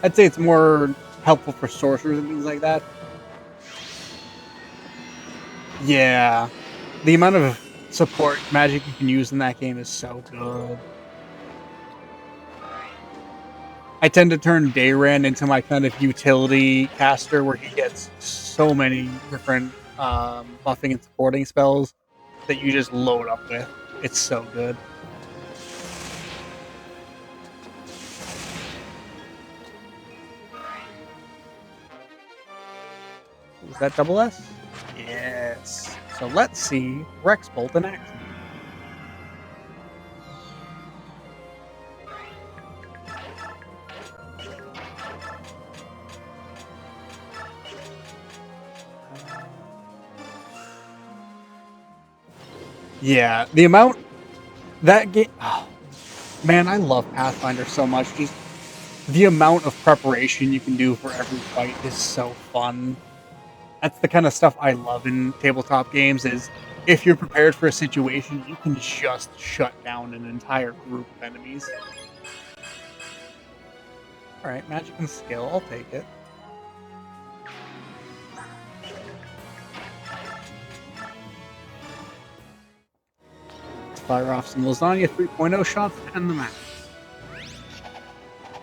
I'd say it's more helpful for sorcerers and things like that. Yeah. The amount of support magic you can use in that game is so good. I tend to turn Dayran into my kind of utility caster where he gets so many different buffing and supporting spells that you just load up with. It's so good. Is that double S? Yes. So let's see Rex Bolt in action. Yeah, the amount that game. Oh, man, I love Pathfinder so much. Just the amount of preparation you can do for every fight is so fun. That's the kind of stuff I love in tabletop games. Is if you're prepared for a situation, you can just shut down an entire group of enemies. All right, magic and skill. I'll take it. Let's fire off some lasagna 3.0 shots and the map.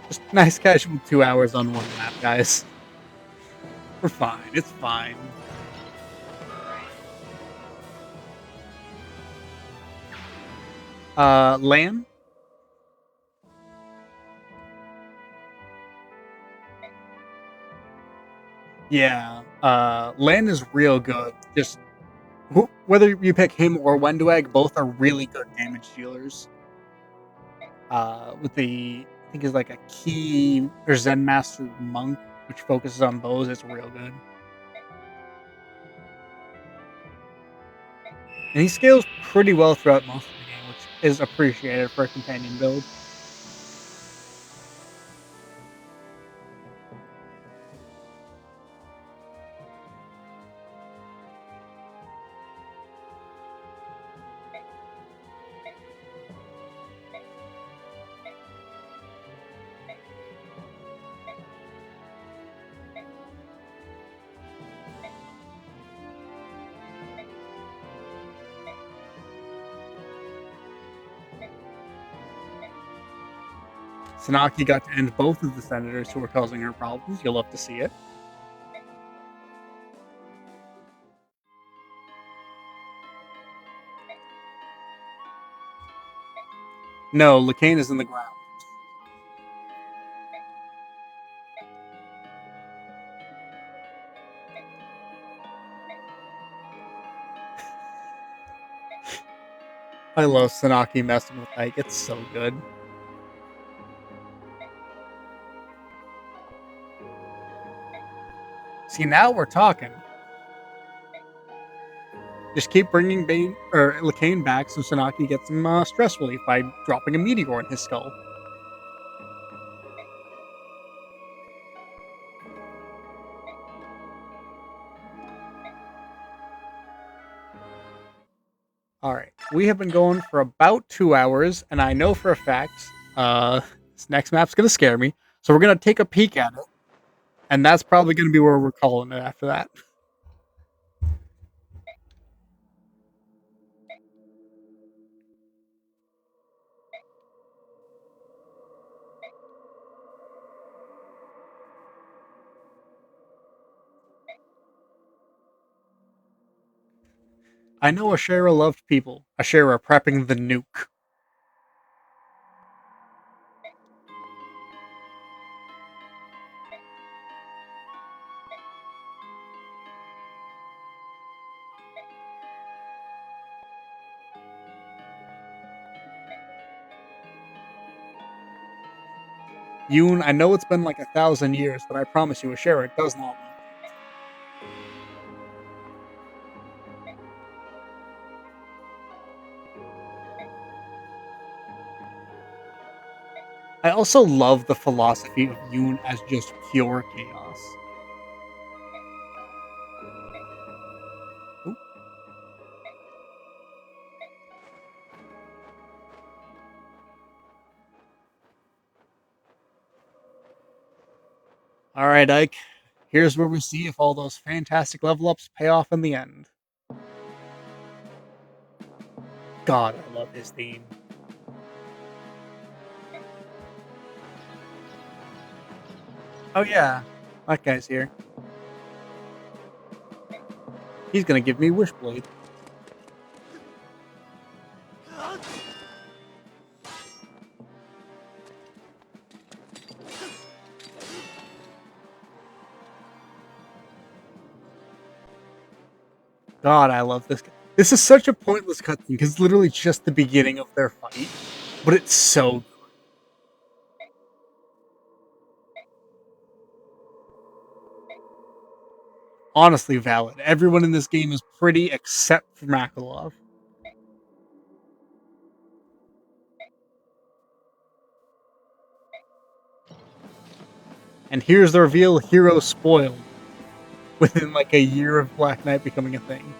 Just nice casual 2 hours on one map, guys. We're fine. It's fine. Lan? Yeah. Lan is real good. Just whether you pick him or Wenduag, both are really good damage dealers. With I think is like a key or Zen Master Monk, which focuses on bows. It's real good. And he scales pretty well throughout most of the game, which is appreciated for a companion build. Sanaki got to end both of the senators who were causing her problems. You'll love to see it. No, Lacane is in the ground. I love Sanaki messing with Ike. It's so good. See, now we're talking. Just keep bringing Bane or Lacane back so Sanaki gets some stress relief by dropping a meteor in his skull. All right, we have been going for about 2 hours, and I know for a fact this next map's gonna scare me. So we're gonna take a peek at it, and that's probably gonna be where we're calling it after that. I know Ashera loved people. Ashera prepping the nuke. Yoon, I know it's been like 1,000 years, but I promise you, Ashera does not. I also love the philosophy of Yoon as just pure chaos. Ooh. All right, Ike. Here's where we see if all those fantastic level ups pay off in the end. God, I love his theme. Oh yeah, that guy's here. He's gonna give me Wishblade. God, I love this. This is such a pointless cutscene because it's literally just the beginning of their fight, but it's so. Honestly valid. Everyone in this game is pretty except for Makalov. And here's the reveal: hero spoiled within like a year of Black Knight becoming a thing.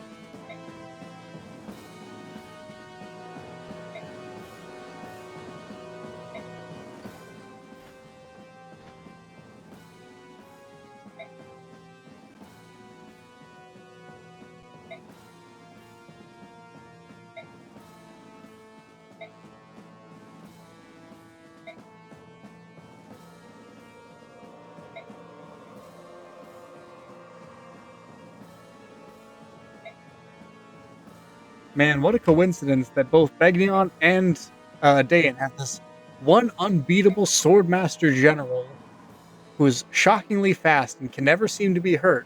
Man, what a coincidence that both Begnion and Dayan have this one unbeatable Swordmaster General who is shockingly fast and can never seem to be hurt.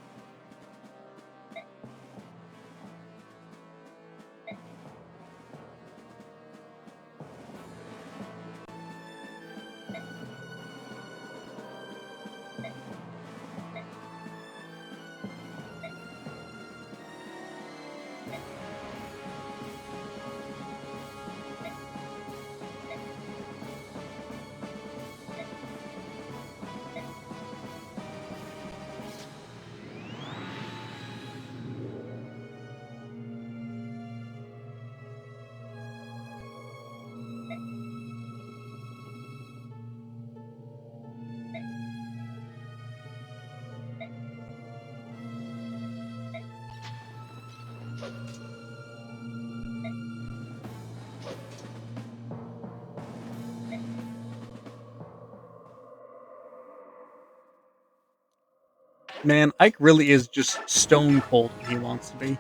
Man, Ike really is just stone cold when he wants to be.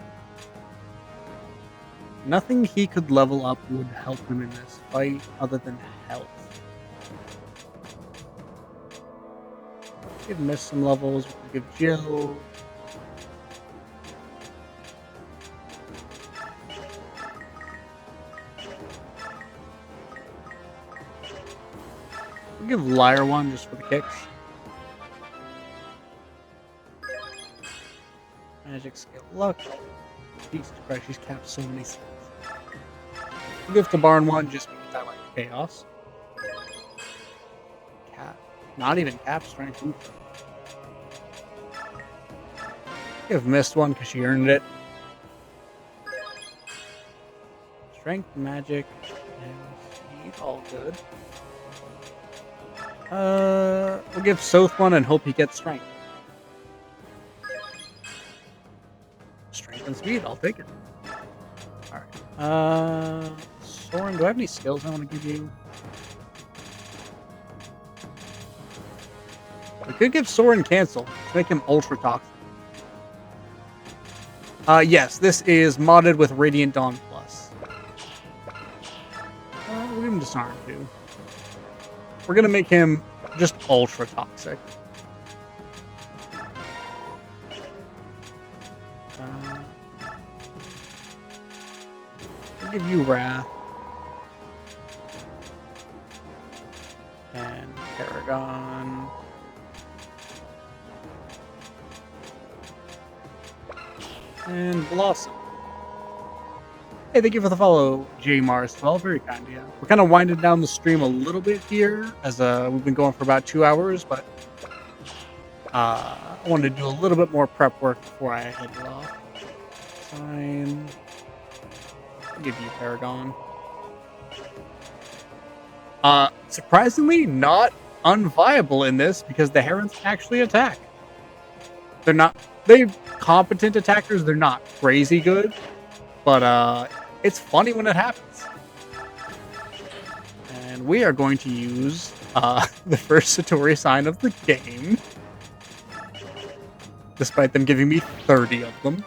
Nothing he could level up would help him in this fight other than health. We could miss some levels, we could give Jill. We'll give Liar one just for the kicks. Magic skill luck. Jesus Christ, she's capped so many skills. We'll give to Barn one just because I like chaos. Cap. Not even cap strength. Give Mist one because she earned it. Strength, magic, and speed, all good. We'll give Soth one and hope he gets strength. Strength and speed, I'll take it. Alright. Soren, do I have any skills I want to give you? We could give Soren cancel to make him ultra toxic. Yes, this is modded with Radiant Dawn Plus. We'll give him Disarm too. We're gonna make him just ultra toxic. I'll give you Wrath. And Paragon. And Blossom. Hey, thank you for the follow, JMars12. Very kind of you. We're kind of winding down the stream a little bit here, as we've been going for about 2 hours, but I wanted to do a little bit more prep work before I head off. Fine. I'll give you Paragon. Surprisingly, not unviable in this because the Herons actually attack. They're competent attackers. They're not crazy good, but it's funny when it happens. And we are going to use the first Satori sign of the game, despite them giving me 30 of them.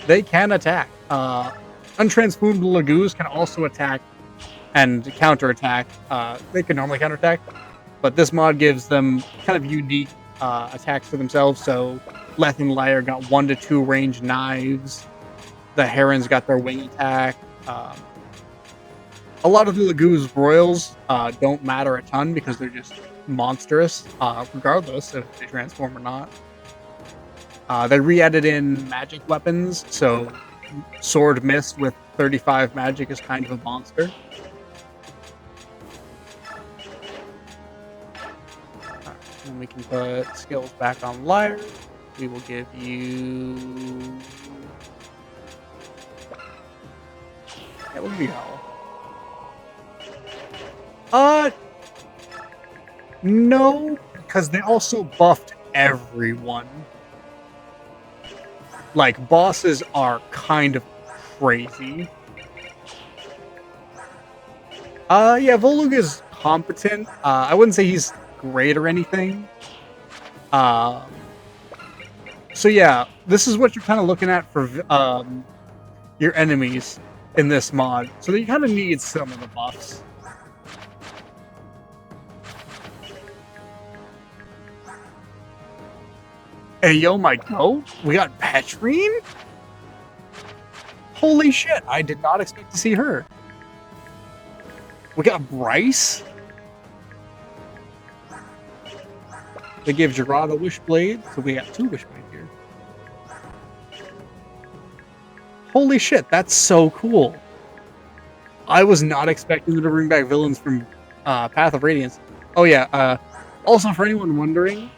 They can attack. Untransformed Lagoos can also attack and counterattack. They can normally counterattack, but this mod gives them kind of unique attacks for themselves. So Leth and Liar got 1 to 2 ranged knives. The Herons got their wing attack. A lot of the Lagoo's Royals don't matter a ton because they're just monstrous, regardless if they transform or not. They re-added in magic weapons, so Sword Mist with 35 magic is kind of a monster. then we can put skills back on Liar. We will give you... Yeah, we'll give you Howl. No, because they also buffed everyone. Like, bosses are kind of crazy. Yeah, Volug is competent. I wouldn't say he's great or anything. So yeah, this is what you're kind of looking at for your enemies in this mod. So you kind of need some of the buffs. Hey, yo, my go! We got Petrine? Holy shit, I did not expect to see her. We got Bryce? They gave Gerard a Wishblade, so we got 2 Wishblades here. Holy shit, that's so cool. I was not expecting them to bring back villains from Path of Radiance. Oh yeah, also for anyone wondering,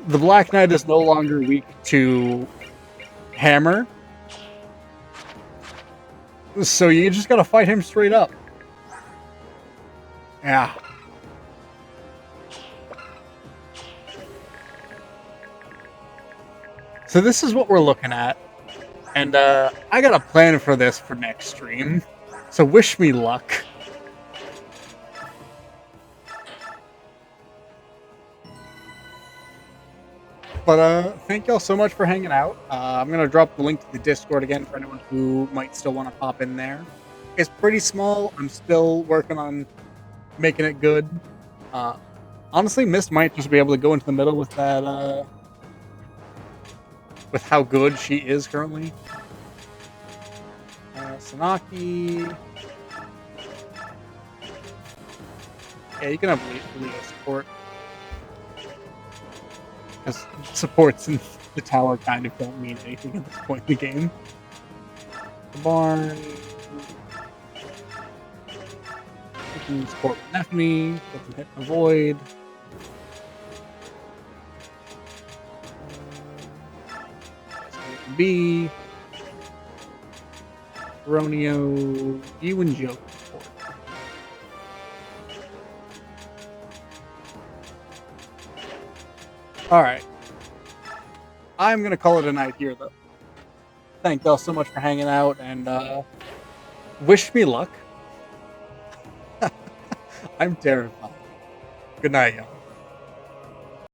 the Black Knight is no longer weak to Hammer. So you just gotta fight him straight up. Yeah. So this is what we're looking at. And I got a plan for this for next stream. So wish me luck. But thank y'all so much for hanging out. I'm going to drop the link to the Discord again for anyone who might still want to pop in there. It's pretty small. I'm still working on making it good. Honestly, Mist might just be able to go into the middle with that, with how good she is currently. Sanaki. Yeah, you can have Leo support. Because supports in the tower kind of don't mean anything at this point in the game. The barn. You can support Nephany, get some hit and avoid. B. Romeo, you and Joe support. Alright. I'm going to call it a night here, though. Thank y'all so much for hanging out, and wish me luck. I'm terrified. Good night, y'all.